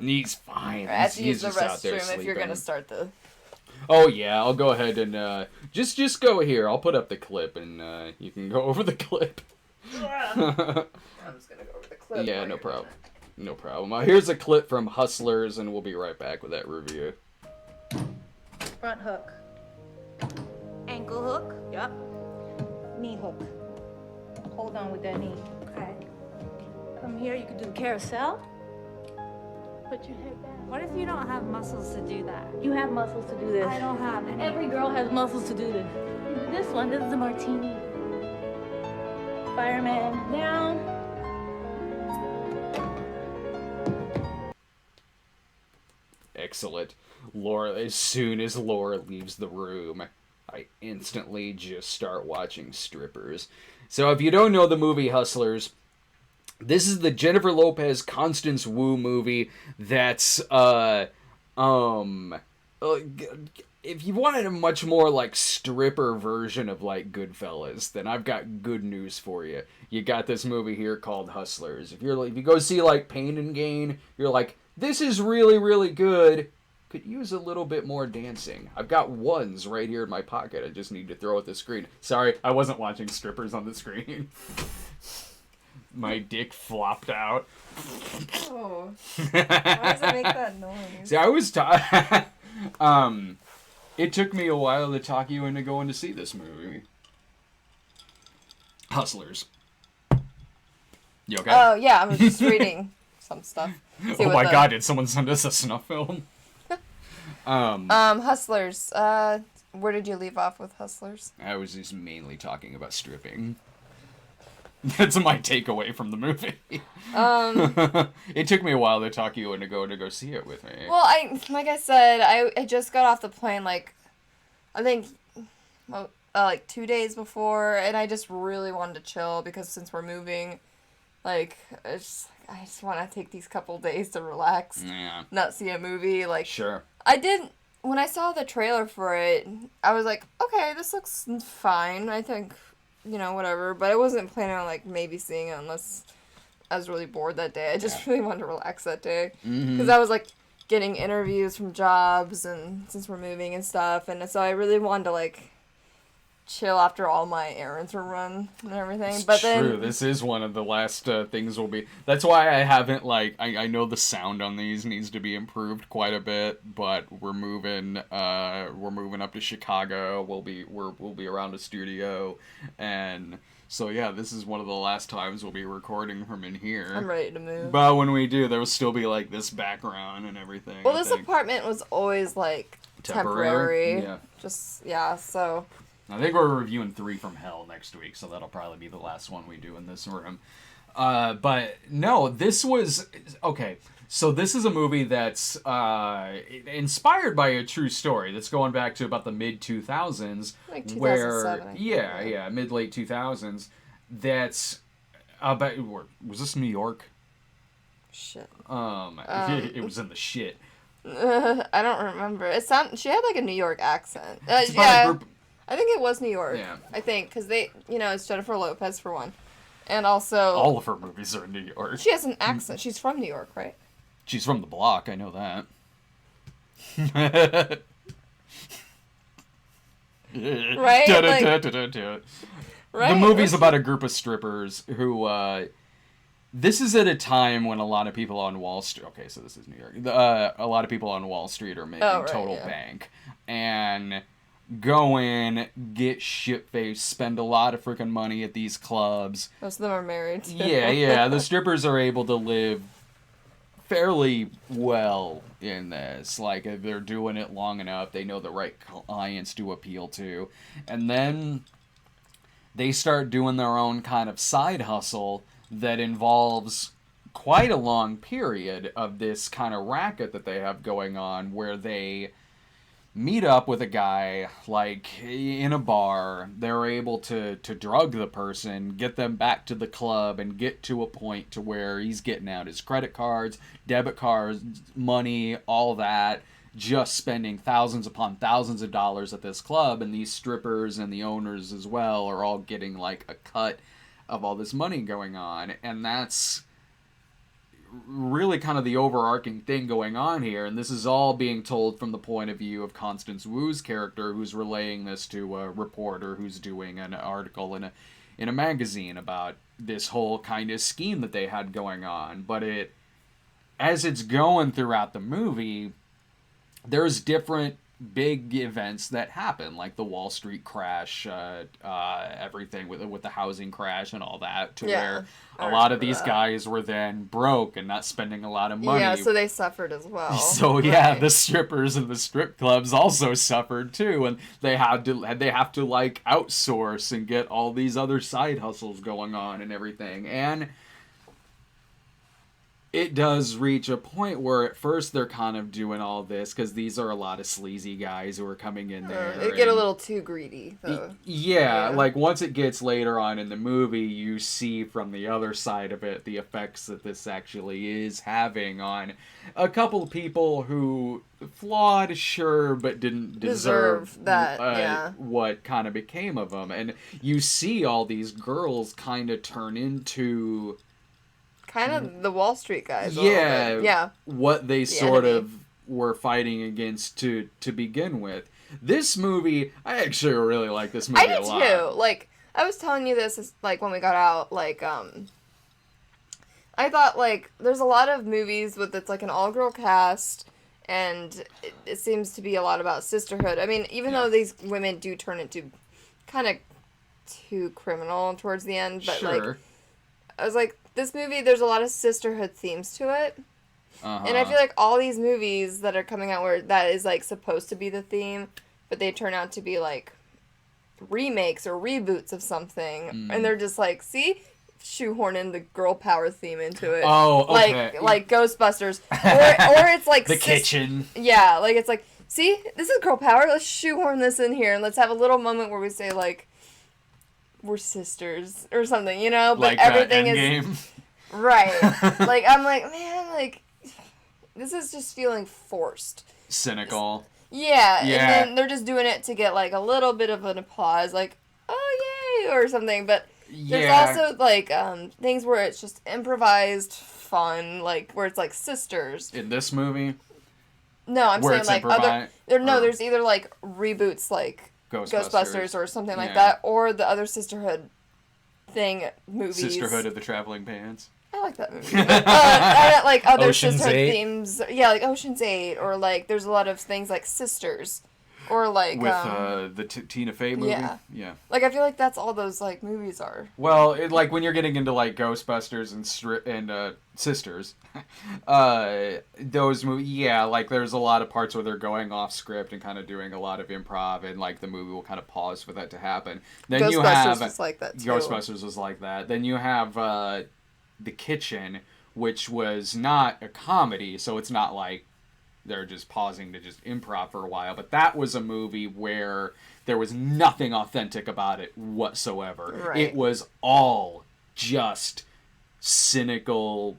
He's fine. I have to use He's the just out there restroom if you're sleeping. gonna start the... Oh yeah, I'll go ahead and just go here. I'll put up the clip and you can go over the clip. I'm just gonna go over the clip. Yeah, no problem. No problem. Here's a clip from Hustlers, and we'll be right back with that review. Front hook. Ankle hook. Yup. Knee hook. Hold on with that knee. Okay. From here, you can do carousel. Put your head down. What if you don't have muscles to do that? You have muscles to do this. I don't have any. Every girl has muscles to do this. This one, this is a martini. Fireman down. Excellent. Laura, as soon as Laura leaves the room, I instantly just start watching strippers. So if you don't know the movie Hustlers, this is the Jennifer Lopez Constance Wu movie that's if you wanted a much more like stripper version of like Goodfellas, then I've got good news for you. You got this movie here called Hustlers. If you go see like Pain and Gain, you're like, this is really, really good. Could use a little bit more dancing. I've got ones right here in my pocket. I just need to throw at the screen. Sorry, I wasn't watching strippers on the screen. My dick flopped out. Oh. Why does it make that noise? See, I was it took me a while to talk you into going to see this movie. Hustlers. You okay? Oh, yeah, I was just reading some stuff. See Oh what my the- god, did someone send us a snuff film? Hustlers. Where did you leave off with Hustlers? I was just mainly talking about stripping. That's my takeaway from the movie. It took me a while to talk you into going to go see it with me. Well, like I said, I just got off the plane, like, I think, like 2 days before, and I just really wanted to chill, because since we're moving, like, I just want to take these couple days to relax, Yeah. not see a movie, like, Sure. when I saw the trailer for it, I was like, okay, this looks fine, I think, whatever, but I wasn't planning on, like, maybe seeing it unless I was really bored that day. I just really wanted to relax that day, because I was, like, getting interviews from jobs, and since we're moving and stuff, and so I really wanted to, like, chill after all my errands were run and everything. It's but true. then This is one of the last things will be. That's why I haven't I know the sound on these needs to be improved quite a bit, but we're moving up to Chicago. We'll be around a studio, and so yeah, this is one of the last times we'll be recording from in here. I'm ready to move. But when we do, there will still be like this background and everything. Well, I this think. apartment was always like temporary. Yeah. Just so. I think we're reviewing 3 from Hell next week, so that'll probably be the last one we do in this room. But no, this was... Okay, so this is a movie that's inspired by a true story that's going back to about the mid-2000s. Like 2007, where, I think. yeah, mid-late 2000s. That's about... Was this New York? Shit. It was in the shit. I don't remember. She had like a New York accent. It's about a Yeah. group- I think it was New York. Yeah. I think, because it's Jennifer Lopez for one. And also... All of her movies are in New York. She has an accent. She's from New York, right? She's from the block, I know that. Right? Right? The movie's about a group of strippers who, this is at a time when a lot of people on Wall Street, okay, so this is New York, a lot of people on Wall Street are making total bank. And go in, get shit-faced, spend a lot of freaking money at these clubs. Most of them are married. Too. Yeah. The strippers are able to live fairly well in this. Like, if they're doing it long enough, they know the right clients to appeal to. And then they start doing their own kind of side hustle that involves quite a long period of this kind of racket that they have going on, where they meet up with a guy, like, in a bar. They're able to drug the person, get them back to the club, and get to a point to where he's getting out his credit cards, debit cards, money, all that, just spending thousands upon thousands of dollars at this club, and these strippers and the owners as well are all getting, like, a cut of all this money going on. And that's really kind of the overarching thing going on here, and this is all being told from the point of view of Constance Wu's character, who's relaying this to a reporter who's doing an article in a magazine about this whole kind of scheme that they had going on. But as it's going throughout the movie, there's different big events that happen, like the Wall Street crash, everything with the housing crash and all that, to where a lot of these guys were then broke and not spending a lot of money. Yeah, so they suffered as well. So yeah, the strippers and the strip clubs also suffered too, and they have to like outsource and get all these other side hustles going on and everything. And it does reach a point where at first they're kind of doing all this because these are a lot of sleazy guys who are coming in there. They get a little too greedy, though. Yeah, like once it gets later on in the movie, you see from the other side of it the effects that this actually is having on a couple of people who, flawed, sure, but didn't deserve that, what kind of became of them. And you see all these girls kind of turn into kind of the Wall Street guys. Yeah. What they sort of were fighting against to begin with. This movie, I actually really like this movie a lot. I do too. Like, I was telling you this, like, when we got out, like, I thought, like, there's a lot of movies with it's, like, an all-girl cast, and it seems to be a lot about sisterhood. I mean, even though these women do turn into kind of too criminal towards the end, but, like, I was like, this movie, there's a lot of sisterhood themes to it. And I feel like all these movies that are coming out where that is, like, supposed to be the theme, but they turn out to be, like, remakes or reboots of something. And they're just like, see? Shoehorning the girl power theme into it. Oh, okay. Like Ghostbusters. Or it's like... The kitchen. Yeah, like, it's like, see? This is girl power. Let's shoehorn this in here, and let's have a little moment where we say, like, we're sisters or something, you know? But like everything is Endgame. Right. Like, I'm like, man, like, this is just feeling forced. Cynical. Yeah, and then they're just doing it to get, like, a little bit of an applause, like, oh, yay, or something. But there's also, like, things where it's just improvised fun, like, where it's, like, sisters. In this movie? No, I'm saying, like, there's either, like, reboots, like, Ghostbusters or something like that, or the other sisterhood thing movies. Sisterhood of the Traveling Pants. I like that movie. I like other Ocean's sisterhood 8. themes. Yeah, like Ocean's 8, or like there's a lot of things like Sisters, or like with the Tina Fey movie. Yeah. Like I feel like that's all those like movies are. Well, like when you're getting into like Ghostbusters and Sisters, those movies. Yeah, like there's a lot of parts where they're going off script and kind of doing a lot of improv, and like the movie will kind of pause for that to happen. Then Ghostbusters you have was like that too. Ghostbusters was like that. Then you have The Kitchen, which was not a comedy, so it's not like they're just pausing to just improv for a while. But that was a movie where there was nothing authentic about it whatsoever. Right. It was all just cynical,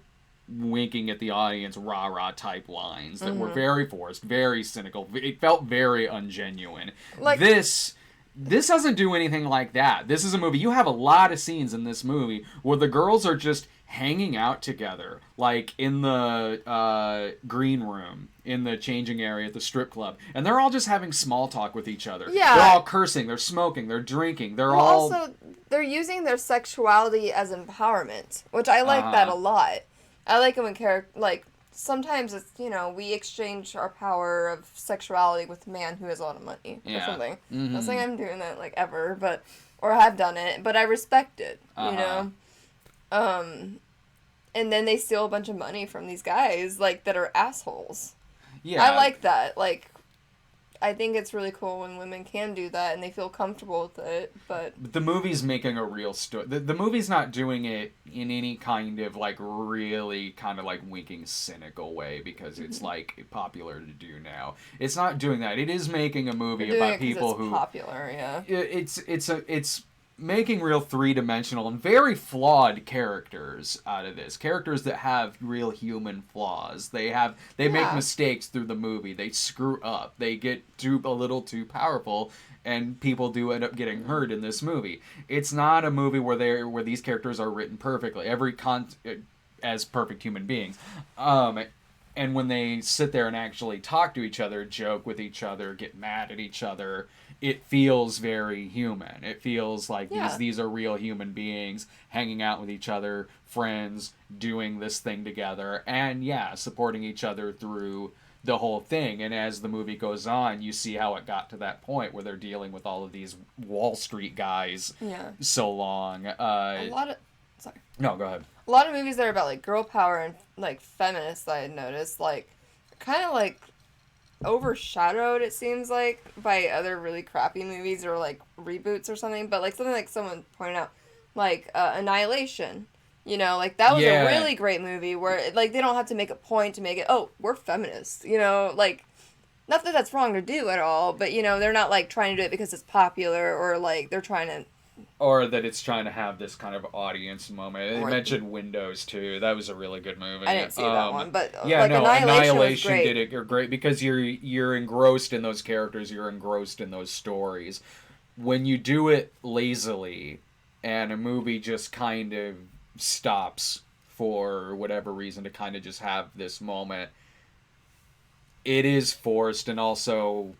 winking at the audience, rah-rah type lines that were very forced, very cynical. It felt very ungenuine. Like This doesn't do anything like that. This is a movie. You have a lot of scenes in this movie where the girls are just hanging out together, like in the green room, in the changing area at the strip club, and they're all just having small talk with each other. Yeah. They're all cursing, they're smoking, they're drinking, also they're using their sexuality as empowerment, which I like that a lot. I like it when sometimes it's, we exchange our power of sexuality with a man who has a lot of money or something. Mm-hmm. Not saying I'm doing that, like, ever, or have done it, but I respect it, and then they steal a bunch of money from these guys, like, that are assholes. Yeah. I like that. Like, I think it's really cool when women can do that and they feel comfortable with it, but the movie's making a real story. The movie's not doing it in any kind of, like, really kind of, like, winking cynical way because it's, like, popular to do now. It's not doing that. It is making a movie about people who... popular, yeah. It's making real three-dimensional and very flawed characters out of this. Characters that have real human flaws. They make mistakes through the movie. They screw up. They get a little too powerful, and people do end up getting hurt in this movie. It's not a movie where these characters are written perfectly. As perfect human beings. And when they sit there and actually talk to each other, joke with each other, get mad at each other, it feels very human. It feels like these are real human beings hanging out with each other, friends, doing this thing together, and supporting each other through the whole thing. And as the movie goes on, you see how it got to that point where they're dealing with all of these Wall Street guys so long. No, go ahead. A lot of movies that are about, like, girl power and, like, feminists, I had noticed, like, kind of, like, overshadowed, it seems like, by other really crappy movies or, like, reboots or something. But, like, something like someone pointed out, like, Annihilation. Like, that was a really great movie where, like, they don't have to make a point to make it, oh, we're feminists, like, not that that's wrong to do at all, but, they're not, like, trying to do it because it's popular or, like, they're trying to... Or that it's trying to have this kind of audience moment. They mentioned Windows, too. That was a really good movie. I didn't see that one, but Annihilation did it great because you're engrossed in those characters. You're engrossed in those stories. When you do it lazily and a movie just kind of stops for whatever reason to kind of just have this moment, it is forced, and also...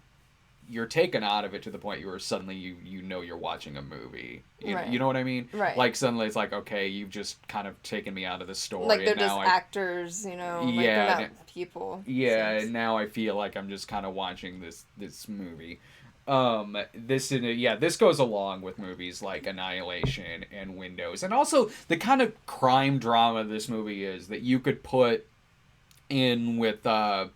you're taken out of it to the point where suddenly you know you're watching a movie. You know what I mean? Right. Like, suddenly it's like, okay, you've just kind of taken me out of the story. Like, they're just actors, like, they're not people. Yeah, and now I feel like I'm just kind of watching this movie. This goes along with movies like Annihilation and Windows. And also, the kind of crime drama this movie is that you could put in with the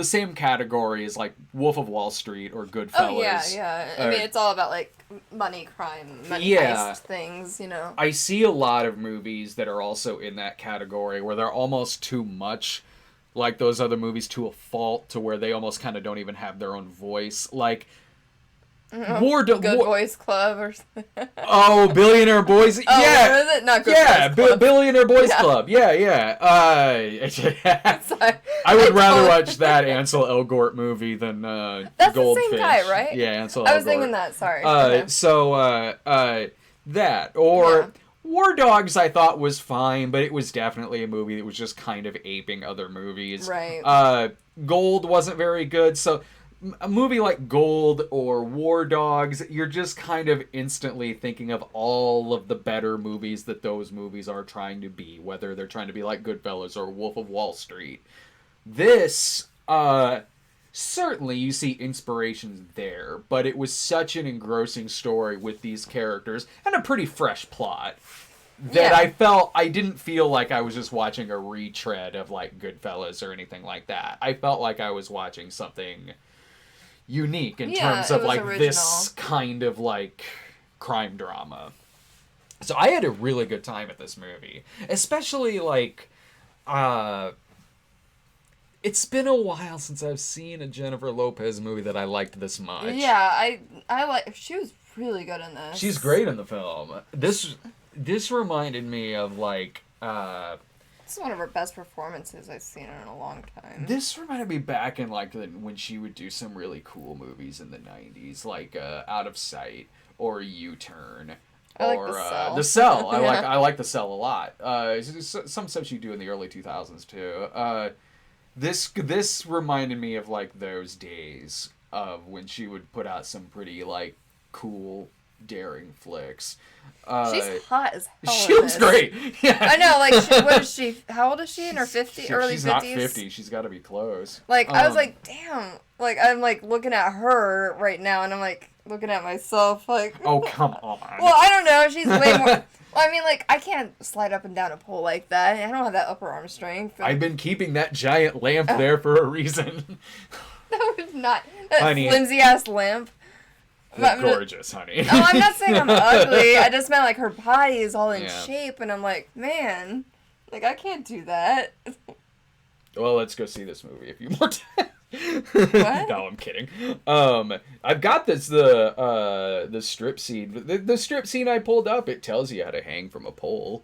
same category as, like, Wolf of Wall Street or Goodfellas. Oh, yeah. I mean, it's all about, like, money, crime, heist things, I see a lot of movies that are also in that category where they're almost too much like those other movies to a fault, to where they almost kind of don't even have their own voice. Like, Boys Club or something. Oh, Billionaire Boys. Oh, what is it? Not Good Boys Club. Billionaire Boys Club. Yeah. I would rather watch that Ansel Elgort movie than That's Goldfinch. the same guy, right? Yeah, Ansel Elgort. I was thinking that. Sorry. That or War Dogs, I thought was fine, but it was definitely a movie that was just kind of aping other movies. Right. Gold wasn't very good, so. A movie like Gold or War Dogs, you're just kind of instantly thinking of all of the better movies that those movies are trying to be, whether they're trying to be like Goodfellas or Wolf of Wall Street. This, certainly you see inspirations there, but it was such an engrossing story with these characters and a pretty fresh plot that I didn't feel like I was just watching a retread of, like, Goodfellas or anything like that. I felt like I was watching something unique in terms of, like, original. This kind of, like, crime drama. So I had a really good time at this movie. Especially, like, it's been a while since I've seen a Jennifer Lopez movie that I liked this much. Yeah, I like... She was really good in this. She's great in the film. This reminded me of, like... This is one of her best performances I've seen in a long time. This reminded me back in, like, when she would do some really cool movies in the 90s, like Out of Sight or U-Turn. Or The Cell. I like The Cell a lot. Some stuff she do in the early 2000s too. This reminded me of, like, those days of when she would put out some pretty, like, cool daring flicks. She's hot as hell. She looks great. Yeah. I know, like, what is she? How old is she? In her 50s? Early 50s? She's not 50. She's got to be close. Like, I was like, damn. Like, I'm, like, looking at her right now, and I'm, like, looking at myself, like... Oh, come on. Well, I don't know. She's way more... Well, I mean, like, I can't slide up and down a pole like that. I don't have that upper arm strength. I've been keeping that giant lamp there for a reason. That was not... That Honey. flimsy-ass lamp. You're gorgeous, honey. No, I'm not saying I'm ugly. I just meant, like, her body is all in Yeah. shape, and I'm like, man, like, I can't do that. Well, let's go see this movie a few more times. What? No, I'm kidding. I've got the strip scene. The strip scene I pulled up, it tells you how to hang from a pole.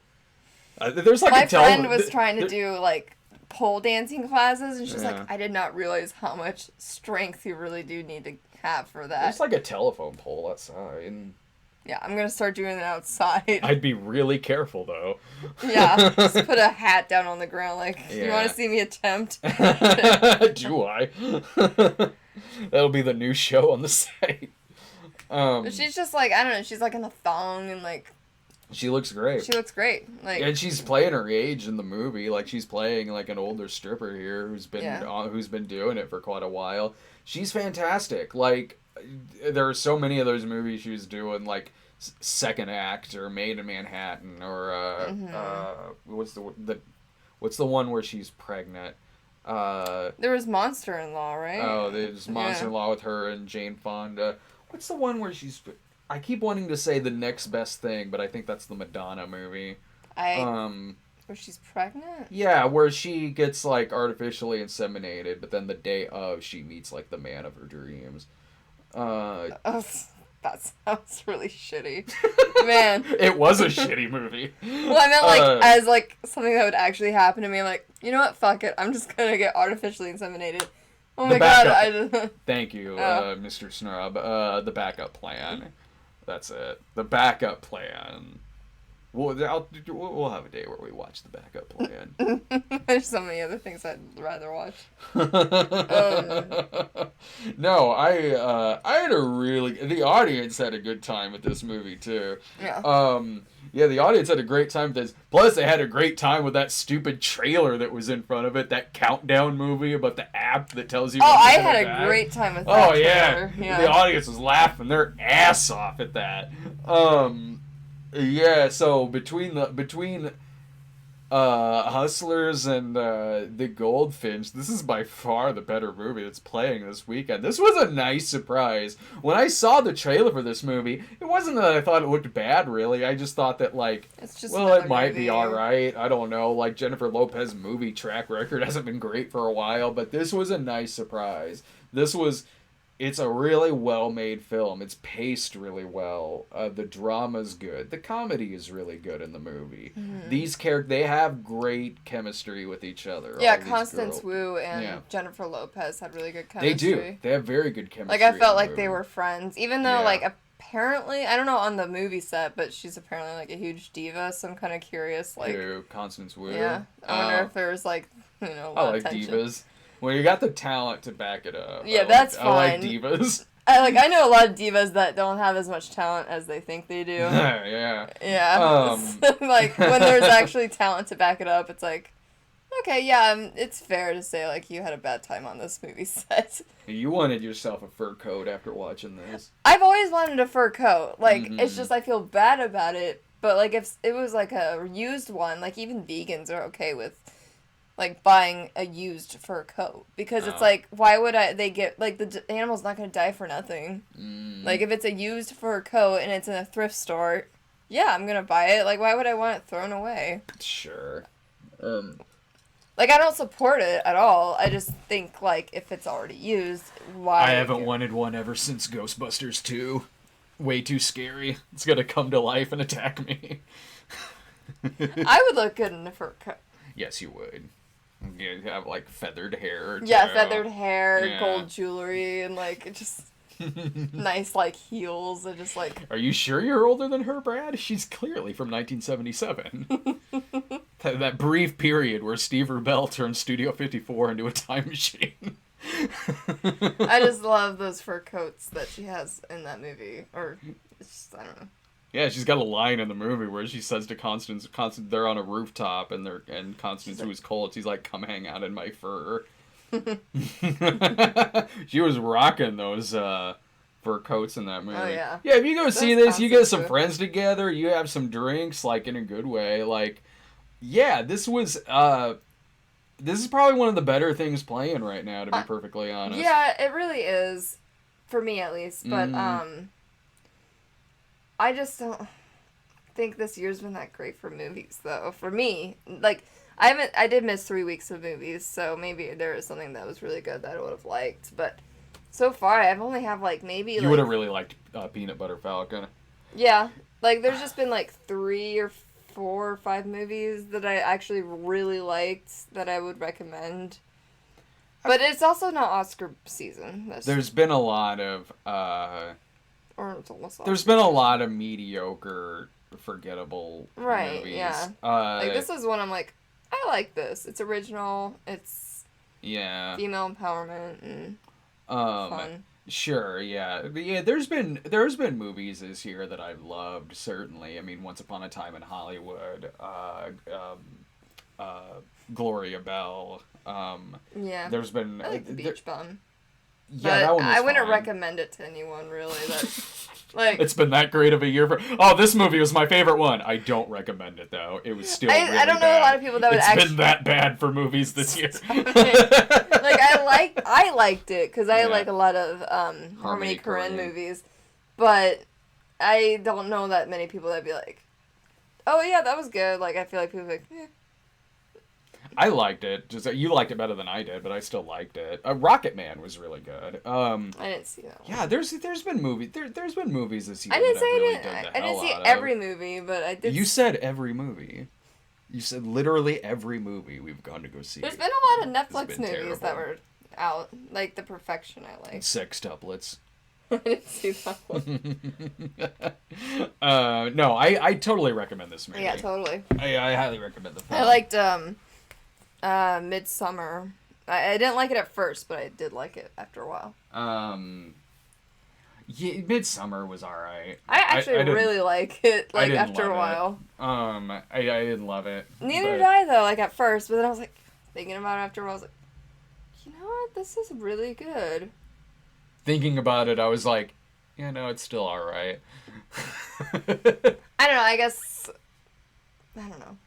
There's like My friend was trying to do, like, pole dancing classes, and she's Yeah. like, I did not realize how much strength you really do need to have for that. There's like a telephone pole outside. Yeah, I'm gonna start doing it outside. I'd be really careful though. Yeah, just put a hat down on the ground, like, you Yeah. want to see me attempt? Do I? That'll be the new show on the site. But she's just like, I don't know, she's like in a thong, and like, She looks great. she looks great. Like, And she's playing her age in the movie, like she's playing like an older stripper here who's been Yeah. who's been doing it for quite a while. She's fantastic. Like there are so many of those movies she was doing, like Second Act or Made in Manhattan or what's the one where she's pregnant? there was Monster-in-Law, right? Oh, there's Monster-in-Law with her and Jane Fonda. What's the one where she's? I keep wanting to say The Next Best Thing, but I think that's the Madonna movie. Where she's pregnant? Yeah, where she gets like artificially inseminated, but then the day of she meets like the man of her dreams. Oh, that sounds really shitty. Man. It was a shitty movie. Well, I meant like as like something that would actually happen to me. I'm like, you know what? Fuck it. I'm just gonna get artificially inseminated. Oh my god! I just... Thank you, Oh. Mr. Snub. The backup plan. That's it. The backup plan. We'll have a day where we watch the backup plan. There's so many other things I'd rather watch. No, I had a really... The audience had a good time with this movie, too. Yeah. Yeah, the audience had a great time with this. Plus, they had a great time with that stupid trailer that was in front of it, that countdown movie about the app that tells you... Oh, I when to had go a back. great time with that. Oh, yeah. trailer. Yeah. The audience was laughing their ass off at that. Yeah, so between Hustlers and the Goldfinch, this is by far the better movie that's playing this weekend. This was a nice surprise. When I saw the trailer for this movie, it wasn't that I thought it looked bad, really. I just thought that, like, It's just well, another it might movie. be alright. I don't know. Like, Jennifer Lopez movie track record hasn't been great for a while, but this was a nice surprise. It's a really well-made film. It's paced really well. The drama's good. The comedy is really good in the movie. Mm-hmm. These characters, they have great chemistry with each other. Yeah, all these Constance girls. Wu and Yeah. Jennifer Lopez had really good They chemistry. do. They have very good chemistry. Like, I felt in the like they movie. were friends. Even though, Yeah. like, apparently, I don't know on the movie set, but she's apparently, like, a huge diva, so I'm kind of curious, like... Who? Constance Wu? Yeah. I wonder if there was, like, you know, a I lot like of tension. divas. Well, you got the talent to back it up. Yeah, I that's I like fine. divas. I know a lot of divas that don't have as much talent as they think they do. Yeah. Yeah. Like, when there's actually talent to back it up, it's like, okay, yeah, it's fair to say, like, you had a bad time on this movie set. You wanted yourself a fur coat after watching this. I've always wanted a fur coat. Like, Mm-hmm. it's just I feel bad about it. But, like, if it was, like, a used one, like, even vegans are okay with, like, buying a used fur coat. Because it's like, why would they get, like, the animal's not going to die for nothing. Like, if it's a used fur coat and it's in a thrift store, yeah, I'm going to buy it. Like, why would I want it thrown away? Sure. Like, I don't support it at all. I just think, like, if it's already used, why... I haven't wanted one ever since Ghostbusters 2. Way too scary. It's gonna come to life and attack me. I would look good in a fur coat. Yes, you would. You have, like, feathered hair. Yeah, too. feathered hair, Yeah. gold jewelry, and, like, just nice, like, heels, and just, like... Are you sure you're older than her, Brad? She's clearly from 1977. that brief period where Steve Rubell turned Studio 54 into a time machine. I just love those fur coats that she has in that movie. Or, it's just, I don't know. Yeah, she's got a line in the movie where she says to Constance, they're on a rooftop and Constance, who's cold, she's like, "Come hang out in my fur." She was rocking those fur coats in that movie. Oh, yeah. Yeah, if you go see this, you get some too. friends together, you have some drinks, like, in a good way. Like, yeah, this is probably one of the better things playing right now, to be perfectly honest. Yeah, it really is. For me, at least. But, I just don't think this year's been that great for movies, though. For me, like, I did miss 3 weeks of movies, so maybe there was something that was really good that I would have liked. But so far, I've only have, like, maybe, You would have really liked Peanut Butter Falcon. Yeah. Like, there's just been, like, 3 or 4 or 5 movies that I actually really liked that I would recommend. But it's also not Oscar season. There's been a lot of Or it's almost there's been a lot of mediocre, forgettable movies. Yeah. Like, this is one I'm like, I like this. It's original. It's female empowerment and fun. Sure, yeah. But yeah, there's been movies this year that I've loved, certainly. I mean, Once Upon a Time in Hollywood, Gloria Bell. Yeah. There's been... I like The Beach Bum. Yeah, but that one was I wouldn't fine. recommend it to anyone, really. Like, it's been that great of a year for... Oh, this movie was my favorite one. I don't recommend it, though. It was still really I don't know bad. a lot of people that would It's actually... been that bad for movies this year. Like, I liked it, because I like a lot of Harmony Korine movies, but I don't know that many people that'd be like, oh yeah, that was good. Like, I feel like people are like, eh. I liked it. Just you liked it better than I did, but I still liked it. Rocket Man was really good. I didn't see that one. Yeah, there's been movies. There's been movies this year. I didn't that say I've really I dug didn't. the I didn't hell see out every of. movie, but I did. You said every movie. You said literally every movie we've gone to go see. There's been a lot of Netflix been movies that terrible. were out, like The Perfection. I like. Sextuplets. I didn't see that one. No, I totally recommend this movie. Yeah, totally. I highly recommend the film. I liked Midsummer. I didn't like it at first, but I did like it after a while. Yeah, Midsummer was alright. I actually really like it. Like, after a love while. it. I didn't love it. Neither did I, though. Like, at first, but then I was like thinking about it after a while. I was like, you know what? This is really good. Thinking about it, I was like, yeah, no, it's still alright. I don't know. I guess I don't know.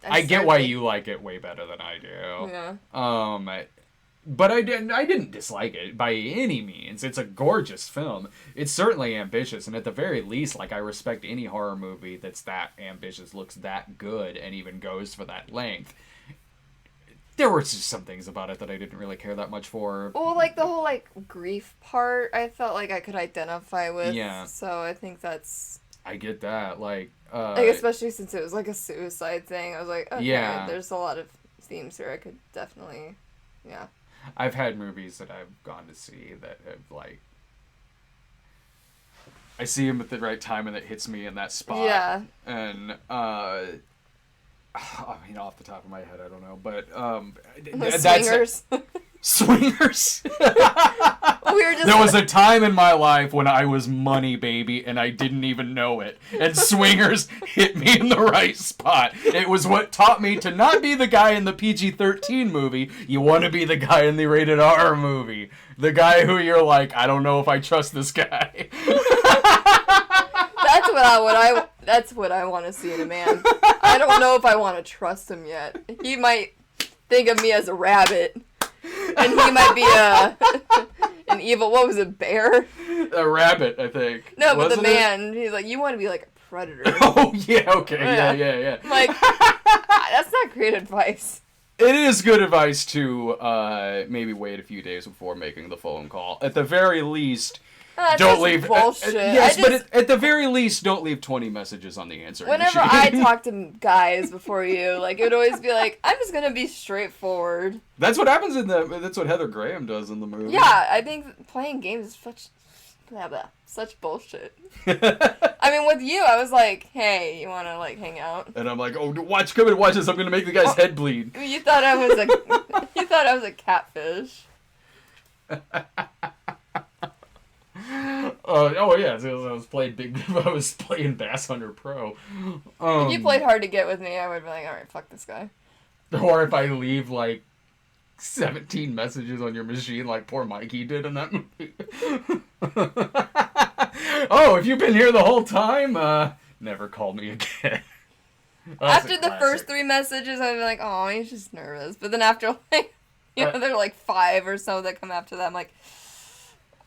I get why you like it way better than I do. Yeah. But I didn't dislike it by any means. It's a gorgeous film. It's certainly ambitious, and at the very least, like, I respect any horror movie that's that ambitious, looks that good, and even goes for that length. There were just some things about it that I didn't really care that much for. Well, like, the whole, like, grief part, I felt like I could identify with. Yeah. So I think that's... I get that. Like, especially since it was, like, a suicide thing. I was like, okay, Yeah. there's a lot of themes here I could definitely... Yeah. I've had movies that I've gone to see that have, like... I see them at the right time and it hits me in that spot. Yeah. And, I mean, off the top of my head, I don't know, but Swingers. Swingers. We were just there was a time in my life when I was money, baby, and I didn't even know it. And Swingers hit me in the right spot. It was what taught me to not be the guy in the PG-13 movie. You want to be the guy in the rated R movie. The guy who you're like, I don't know if I trust this guy. That's what I want to see in a man. I don't know if I want to trust him yet. He might think of me as a rabbit, and he might be an evil. What was it, bear? A rabbit, I think. No, but Wasn't the man, he's like, you want to be like a predator. Oh yeah, okay, yeah. I'm like, that's not great advice. It is good advice to maybe wait a few days before making the phone call. At the very least. Don't leave bullshit. Yes, but at the very least, don't leave 20 messages on the answering Whenever machine. I talk to guys before you, like, it would always be like, I'm just gonna be straightforward. That's what happens that's what Heather Graham does in the movie. Yeah, I think playing games is such bullshit. I mean, with you, I was like, hey, you wanna, like, hang out? And I'm like, oh, come and watch this. I'm gonna make the guy's head bleed. You thought I was a catfish. yeah, so I was playing Bass Hunter Pro. If you played Hard to Get with me, I would be like, alright, fuck this guy. Or if I leave, like, 17 messages on your machine like poor Mikey did in that movie. Oh, have you been here the whole time? Never call me again. After the first 3 messages, I'd be like, oh, he's just nervous. But then after, like, there are like 5 or so that come after that, I'm like,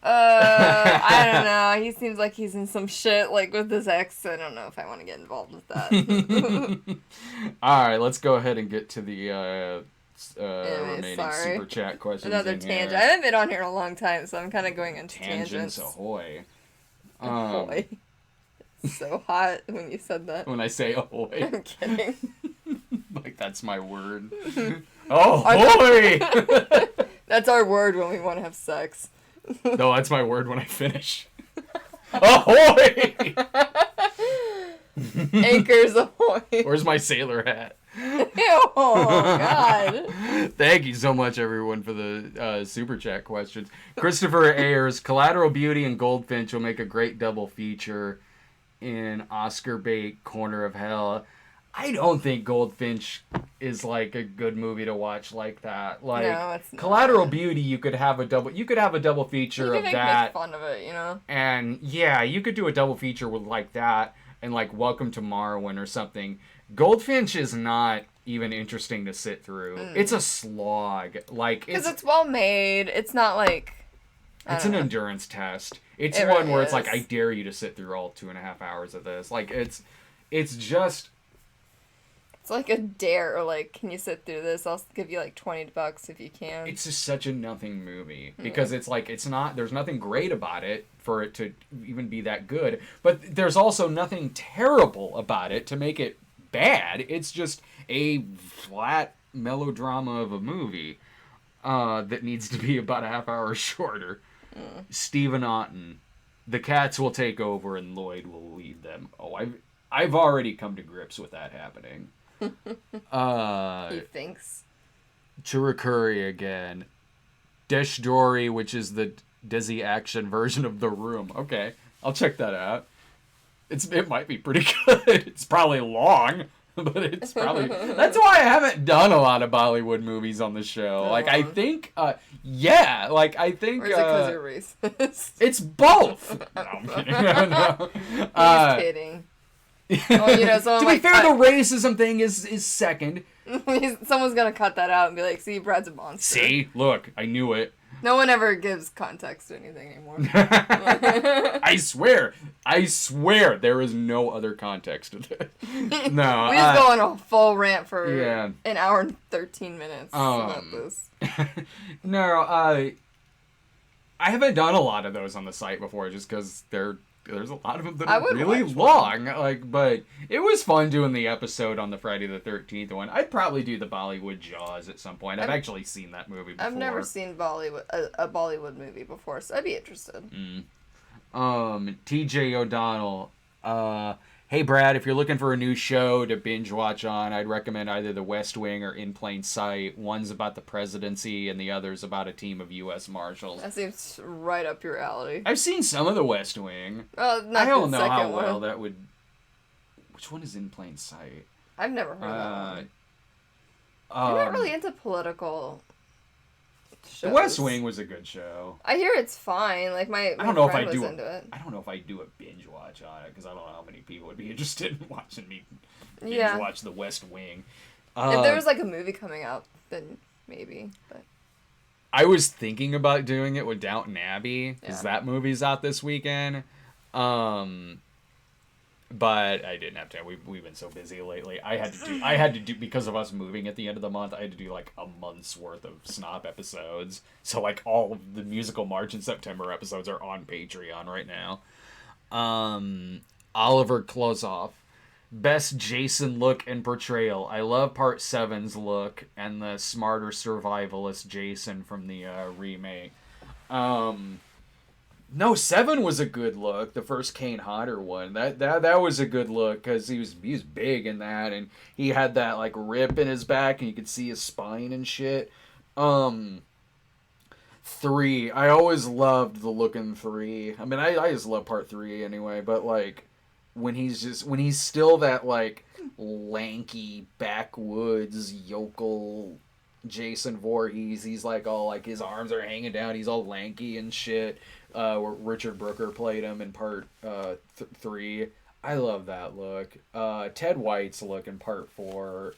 I don't know. He seems like he's in some shit, like, with his ex. I don't know if I want to get involved with that. Alright, let's go ahead and get to the, remaining sorry. super chat questions. Another tangent. I haven't been on here in a long time, so I'm kind of going into tangents. Ahoy. Ahoy. So hot when you said that. When I say ahoy. I'm kidding. Like, that's my word. Ahoy! That's our word when we want to have sex. No, that's my word when I finish. Ahoy! Anchors ahoy. Where's my sailor hat? Oh, God. Thank you so much, everyone, for the super chat questions. Christopher Ayers, Collateral Beauty and Goldfinch will make a great double feature in Oscar bait Corner of Hell. I don't think Goldfinch is like a good movie to watch like that. Like, no, it's not. Collateral Beauty, you could have a double feature of that. Make fun of it, you know. And yeah, you could do a double feature with like that and like Welcome to Marwen or something. Goldfinch is not even interesting to sit through. It's a slog. Like, because it's well made. It's not like it's an endurance test. It's it one really where is. it's like, I dare you to sit through all 2.5 hours of this. Like, it's just. It's like a dare, or like, can you sit through this? I'll give you like $20 if you can. It's just such a nothing movie because it's like, it's not. There's nothing great about it for it to even be that good, but there's also nothing terrible about it to make it bad. It's just a flat melodrama of a movie that needs to be about a half hour shorter. Stephen Otten, the cats will take over and Lloyd will lead them. Oh, I've already come to grips with that happening. He thinks. Chirukuri again. Desh Dory, which is the Desi action version of The Room. Okay, I'll check that out. It might be pretty good. It's probably long, but it's probably... That's why I haven't done a lot of Bollywood movies on the show. Like, I think... yeah, like, I think... Or is it because you're racist? It's both! No, I'm kidding. No. He's kidding. Oh, you know, to be fair, the racism thing is second. Someone's gonna cut that out and be like, see, Brad's a monster. See? Look, I knew it. No one ever gives context to anything anymore. I swear, there is no other context to this. No, we just go on a full rant for an hour and 13 minutes about this. No, I haven't done a lot of those on the site before, just because there's a lot of them that are really long. Like, but it was fun doing the episode on the Friday the 13th one. I'd probably do the Bollywood Jaws at some point. I've actually seen that movie before. I've never seen a Bollywood movie before, so I'd be interested. TJ O'Donnell. Hey Brad, if you're looking for a new show to binge watch on, I'd recommend either The West Wing or In Plain Sight. One's about the presidency and the other's about a team of U.S. Marshals. That seems right up your alley. I've seen some of The West Wing. Well, not I don't the know how second well one. that would... Which one is In Plain Sight? I've never heard of that one. I'm not really into political shows. The West Wing was a good show. I hear it's fine. Like, my I don't know if friend I do was into it. I don't know if I do a binge watch on it, because I don't know how many people would be interested in watching me binge Yeah. watch The West Wing. If there was, like, a movie coming out, then maybe, but... I was thinking about doing it with Downton Abbey, because that movie's out this weekend. But I didn't have time. We've been so busy lately. I had to do because of us moving at the end of the month. I had to do like a month's worth of Snob episodes. So like all of the musical March and September episodes are on Patreon right now. Oliver Klozoff, best Jason look and portrayal. I love Part 7's look and the smarter survivalist Jason from the remake. No, 7 was a good look. The first Kane Hodder one. That was a good look because he was big in that, and he had that like rip in his back, and you could see his spine and shit. 3 3. I always loved the look in 3. I mean, I just love part 3 anyway, but, like, when he's still that, like, lanky, backwoods, yokel Jason Voorhees, he's, like, all, like, his arms are hanging down, he's all lanky and shit, where Richard Brooker played him in part 3. I love that look. Ted White's look in part 4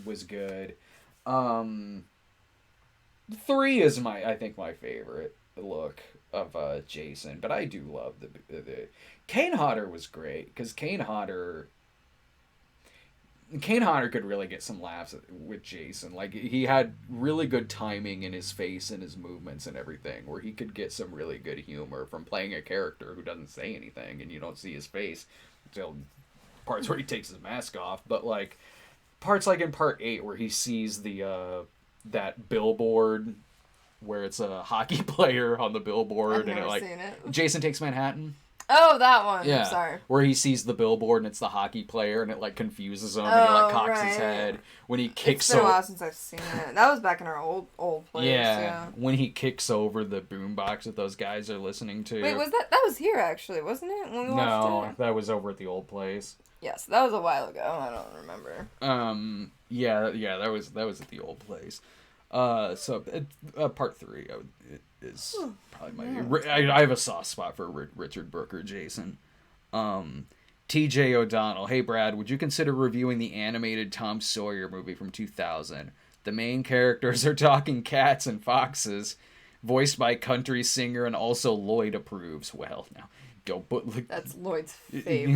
was good. 3 is I think my favorite look of Jason, but I do love the Kane Hodder was great because Kane Hodder could really get some laughs with Jason. Like, he had really good timing in his face and his movements and everything, where he could get some really good humor from playing a character who doesn't say anything and you don't see his face until parts where he takes his mask off. But, like, parts like in part 8 where he sees the that billboard where it's a hockey player on the billboard and seen it. Jason Takes Manhattan. Oh, that one. Yeah. I'm sorry. Where he sees the billboard and it's the hockey player and it like confuses him and he like cocks his head when he kicks. It's been a while since I've seen it. That was back in our old place. Yeah. When he kicks over the boombox that those guys are listening to. Wait, that was here actually, wasn't it? When we watched it? That was over at the old place. Yes, that was a while ago. I don't remember. Yeah, that was at the old place. Part 3 is probably my. I have a soft spot for Richard Brooker, Jason. T.J. O'Donnell. Hey Brad, would you consider reviewing the animated Tom Sawyer movie from 2000? The main characters are talking cats and foxes, voiced by country singer, and also Lloyd approves. Well, now don't put. That's Lloyd's favorite.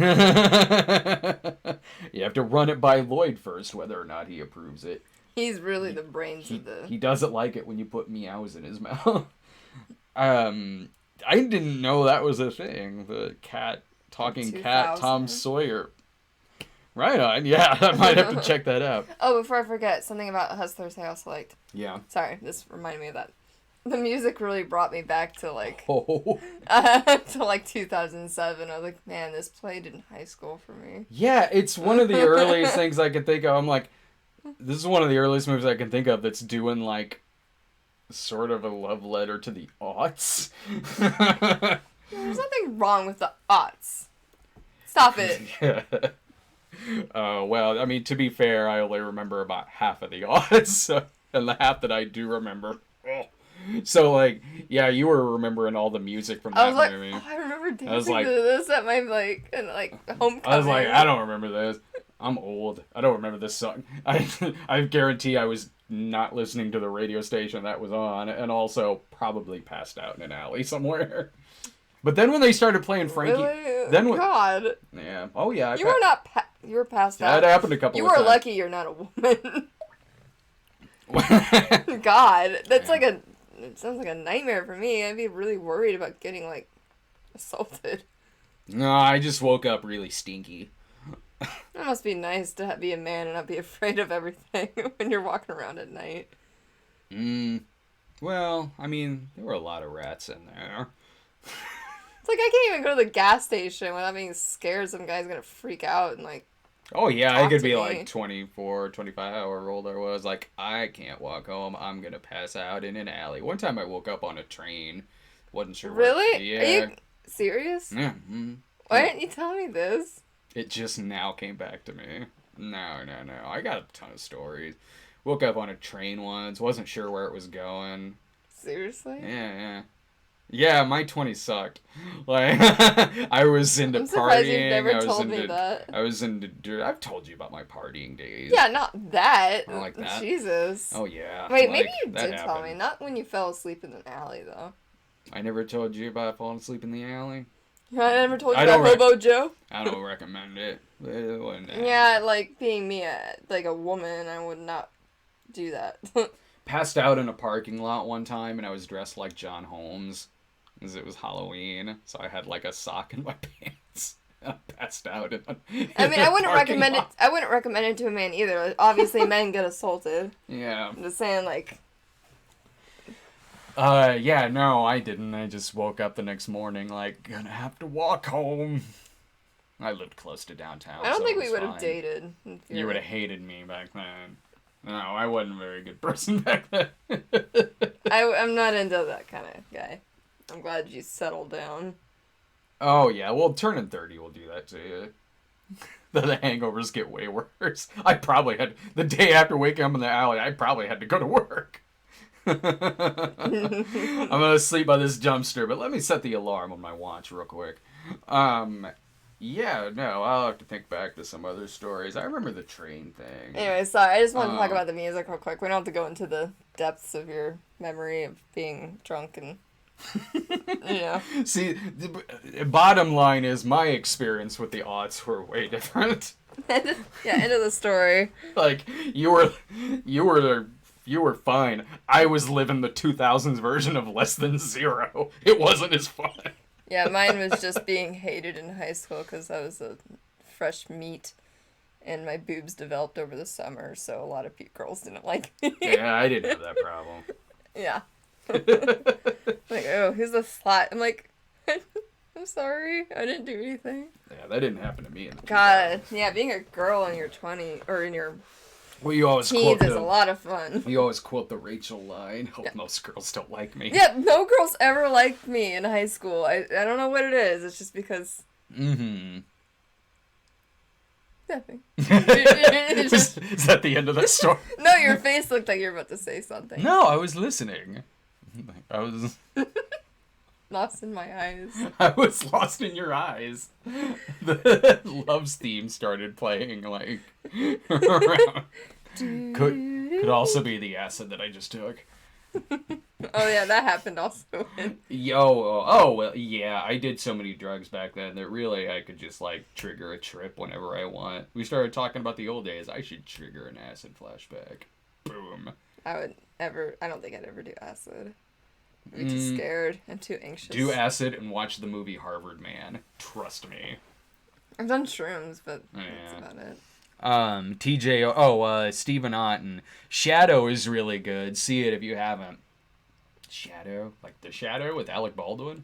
You have to run it by Lloyd first, whether or not he approves it. He's really the brains of the... He doesn't like it when you put meows in his mouth. I didn't know that was a thing. The talking cat Tom Sawyer. Right on. Yeah, I might have to check that out. Oh, before I forget, something about Hustlers I also liked. Yeah. Sorry, this reminded me of that. The music really brought me back to like... Oh. to like 2007. I was like, man, this played in high school for me. Yeah, it's one of the earliest things I can think of. I'm like... This is one of the earliest movies I can think of that's doing, like, sort of a love letter to the aughts. There's nothing wrong with the aughts. Stop it. Yeah. Well, I mean, to be fair, I only remember about half of the aughts, and the half that I do remember. So, like, yeah, you were remembering all the music from that movie. I remember dancing to this at my, homecoming. I was like, I don't remember this. I'm old. I don't remember this song. I guarantee I was not listening to the radio station that was on, and also probably passed out in an alley somewhere. But then when they started playing Frankie, really? God. Yeah. Oh yeah. You were not. You were passed out. That happened a couple. You of times. were lucky you're not a woman. God, that's like a. It sounds like a nightmare for me. I'd be really worried about getting assaulted. No, I just woke up really stinky. It must be nice to be a man and not be afraid of everything when you're walking around at night. Well, I mean, there were a lot of rats in there. It's like I can't even go to the gas station without being scared some guy's gonna freak out and Oh yeah, I could be me. 24, 25 however old I was. Like, I can't walk home. I'm gonna pass out in an alley. One time I woke up on a train. Wasn't sure. Really? Yeah. Are you serious? Yeah. Why didn't you tell me this? It just now came back to me. No. I got a ton of stories. Woke up on a train once. Wasn't sure where it was going. Seriously? Yeah. Yeah, my 20s sucked. I was into I'm surprised partying. you've never told me that. I was into... I've told you about my partying days. Yeah, not that. Not like that. Jesus. Oh, yeah. Wait, maybe you did tell me. Not when you fell asleep in an alley, though. I never told you about falling asleep in the alley? I never told you about Hobo Joe? I don't recommend it. Yeah, being me, a woman, I would not do that. Passed out in a parking lot one time, and I was dressed like John Holmes, because it was Halloween, so I had, a sock in my pants. I passed out in I wouldn't recommend it. I wouldn't recommend it to a man either. Obviously, men get assaulted. Yeah. I'm just saying, Yeah, no, I didn't. I just woke up the next morning, gonna have to walk home. I lived close to downtown. I don't think it we was would have fine. dated. You would have hated me back then. No, I wasn't a very good person back then. I'm not into that kind of guy. I'm glad you settled down. Oh, yeah. Well, turning 30 will do that to you. The hangovers get way worse. I probably had... The day after waking up in the alley, I probably had to go to work. I'm going to sleep by this dumpster, but let me set the alarm on my watch real quick. Yeah, no, I'll have to think back to some other stories. I remember the train thing. Anyway, sorry, I just wanted to talk about the music real quick. We don't have to go into the depths of your memory of being drunk and... Yeah. See, the bottom line is my experience with the aughts were way different. Yeah, end of the story. Like, you were fine. I was living the 2000s version of Less Than Zero. It wasn't as fun. Yeah, mine was just being hated in high school because I was a fresh meat and my boobs developed over the summer, so a lot of girls didn't like me. Yeah, I didn't have that problem. Yeah. Like, oh, who's the slut? I'm like, I'm sorry, I didn't do anything. Yeah, that didn't happen to me. In the God, yeah, being a girl in your 20s or in your well, you always teens quote is a lot of fun. You always quote the Rachel line. Oh, most girls don't like me. Yeah, no girls ever liked me in high school. I don't know what it is. It's just because. Mm-hmm. Nothing. Is that the end of that story? No, your face looked like you were about to say something. No, I was listening. I was lost in my eyes. I was lost in your eyes. The Love's theme started playing like around. Could also be the acid that I just took. Oh yeah, that happened also. Well, yeah, I did so many drugs back then that really I could just like trigger a trip whenever I want. We started talking about the old days. I should trigger an acid flashback. Boom. I don't think I'd ever do acid. I'd be too scared and too anxious. Do acid and watch the movie Harvard Man. Trust me. I've done shrooms, but Yeah. that's about it. Stephen Otten. Shadow is really good. See it if you haven't. Shadow? Like The Shadow with Alec Baldwin?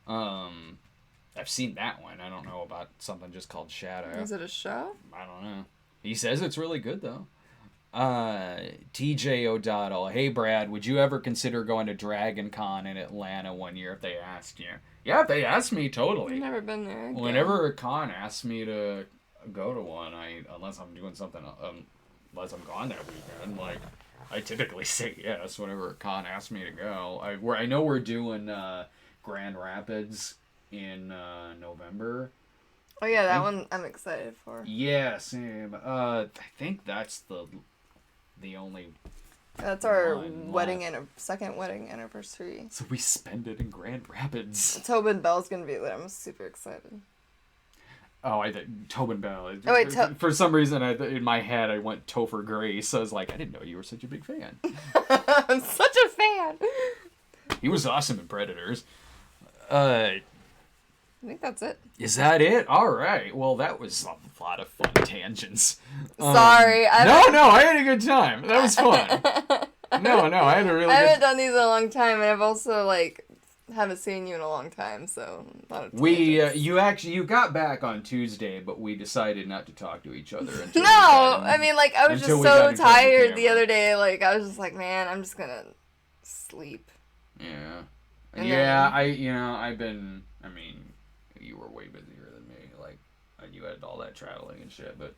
I've seen that one. I don't know about something just called Shadow. Is it a show? I don't know. He says it's really good, though. TJ O'Donnell. Hey, Brad, would you ever consider going to Dragon Con in Atlanta one year if they asked you? Yeah, if they asked me, totally. I've never been there. Whenever a con asks me to go to one, unless I'm doing something, unless I'm gone that weekend, like, I typically say yes whenever a con asks me to go. I know we're doing Grand Rapids in November. Oh yeah, that one I'm excited for. Yeah, same. I think that's the only. That's our second wedding anniversary. So we spend it in Grand Rapids. Tobin Bell's gonna be there. I'm super excited. Oh, I think Tobin Bell. Oh, wait, for some reason, in my head, I went Topher Grace. I was like, I didn't know you were such a big fan. I'm such a fan. He was awesome in Predators. I think that's it. Is that it? All right. Well, that was a lot of fun tangents. Sorry. No, I had a good time. That was fun. No, I had a really. I haven't done these in a long time, and I've also haven't seen you in a long time, so a lot of tangents. You got back on Tuesday, but we decided not to talk to each other until I was just so tired the other day. I was just like, man, I'm just gonna sleep. Yeah. And yeah, I've been. I mean, you were way busier than me. You had all that traveling and shit. But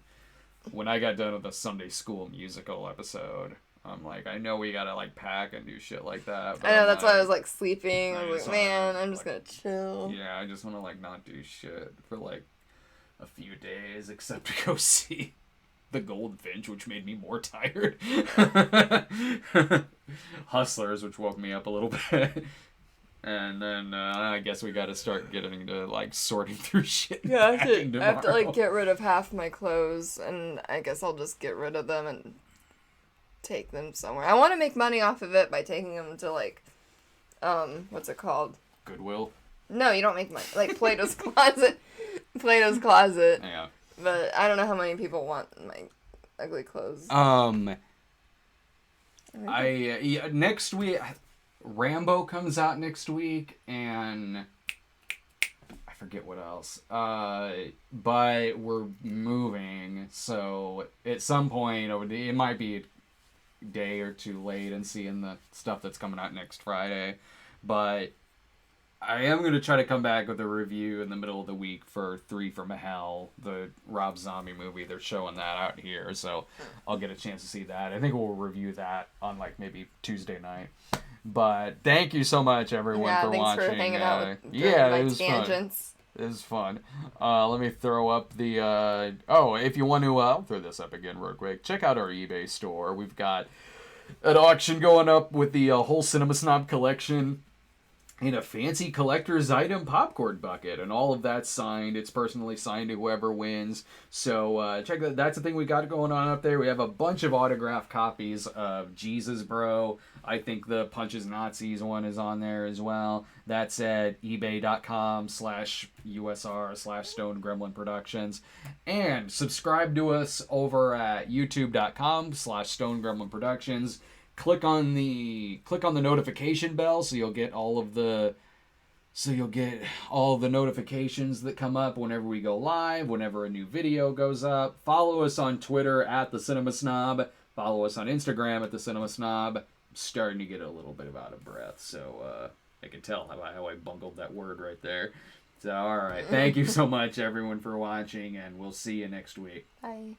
when I got done with the Sunday school musical episode, I'm like, I know we gotta pack and do shit like that. But I know, that's why I was sleeping. I was like, man, I'm just gonna chill. Yeah, I just wanna not do shit for a few days, except to go see the Goldfinch, which made me more tired. Hustlers, which woke me up a little bit. And then I guess we gotta start getting into sorting through shit. Yeah, I have to get rid of half my clothes, and I guess I'll just get rid of them and take them somewhere. I want to make money off of it by taking them to what's it called? Goodwill. No, you don't make money. Plato's Closet. Plato's Closet. Yeah. But I don't know how many people want my ugly clothes. Next week, Rambo comes out next week, and I forget what else. But we're moving, so at some point, it might be day or two late and seeing the stuff that's coming out next Friday. But I am going to try to come back with a review in the middle of the week for 3 from Hell, the Rob Zombie movie. They're showing that out here, so I'll get a chance to see that. I think we'll review that on like maybe Tuesday night. But thank you so much, everyone, for thanks watching. for hanging out with yeah, my it was tangents. fun. It was fun. Let me throw up the... if you want to... I'll throw this up again real quick. Check out our eBay store. We've got an auction going up with the whole Cinema Snob collection in a fancy collector's item popcorn bucket, and all of that's signed. It's personally signed to whoever wins. So check that. That's the thing we got going on up there. We have a bunch of autographed copies of Jesus Bro. I think the Punches Nazis one is on there as well. That's at ebay.com/USR/Stone Gremlin Productions. And subscribe to us over at youtube.com/Stone Gremlin Productions. Click on the notification bell so you'll get all the notifications that come up whenever we go live, whenever a new video goes up. Follow us on Twitter at The Cinema Snob. Follow us on Instagram at The Cinema Snob. I'm starting to get a little bit out of breath, so I can tell how I bungled that word right there. So, all right. Thank you so much, everyone, for watching, and we'll see you next week. Bye.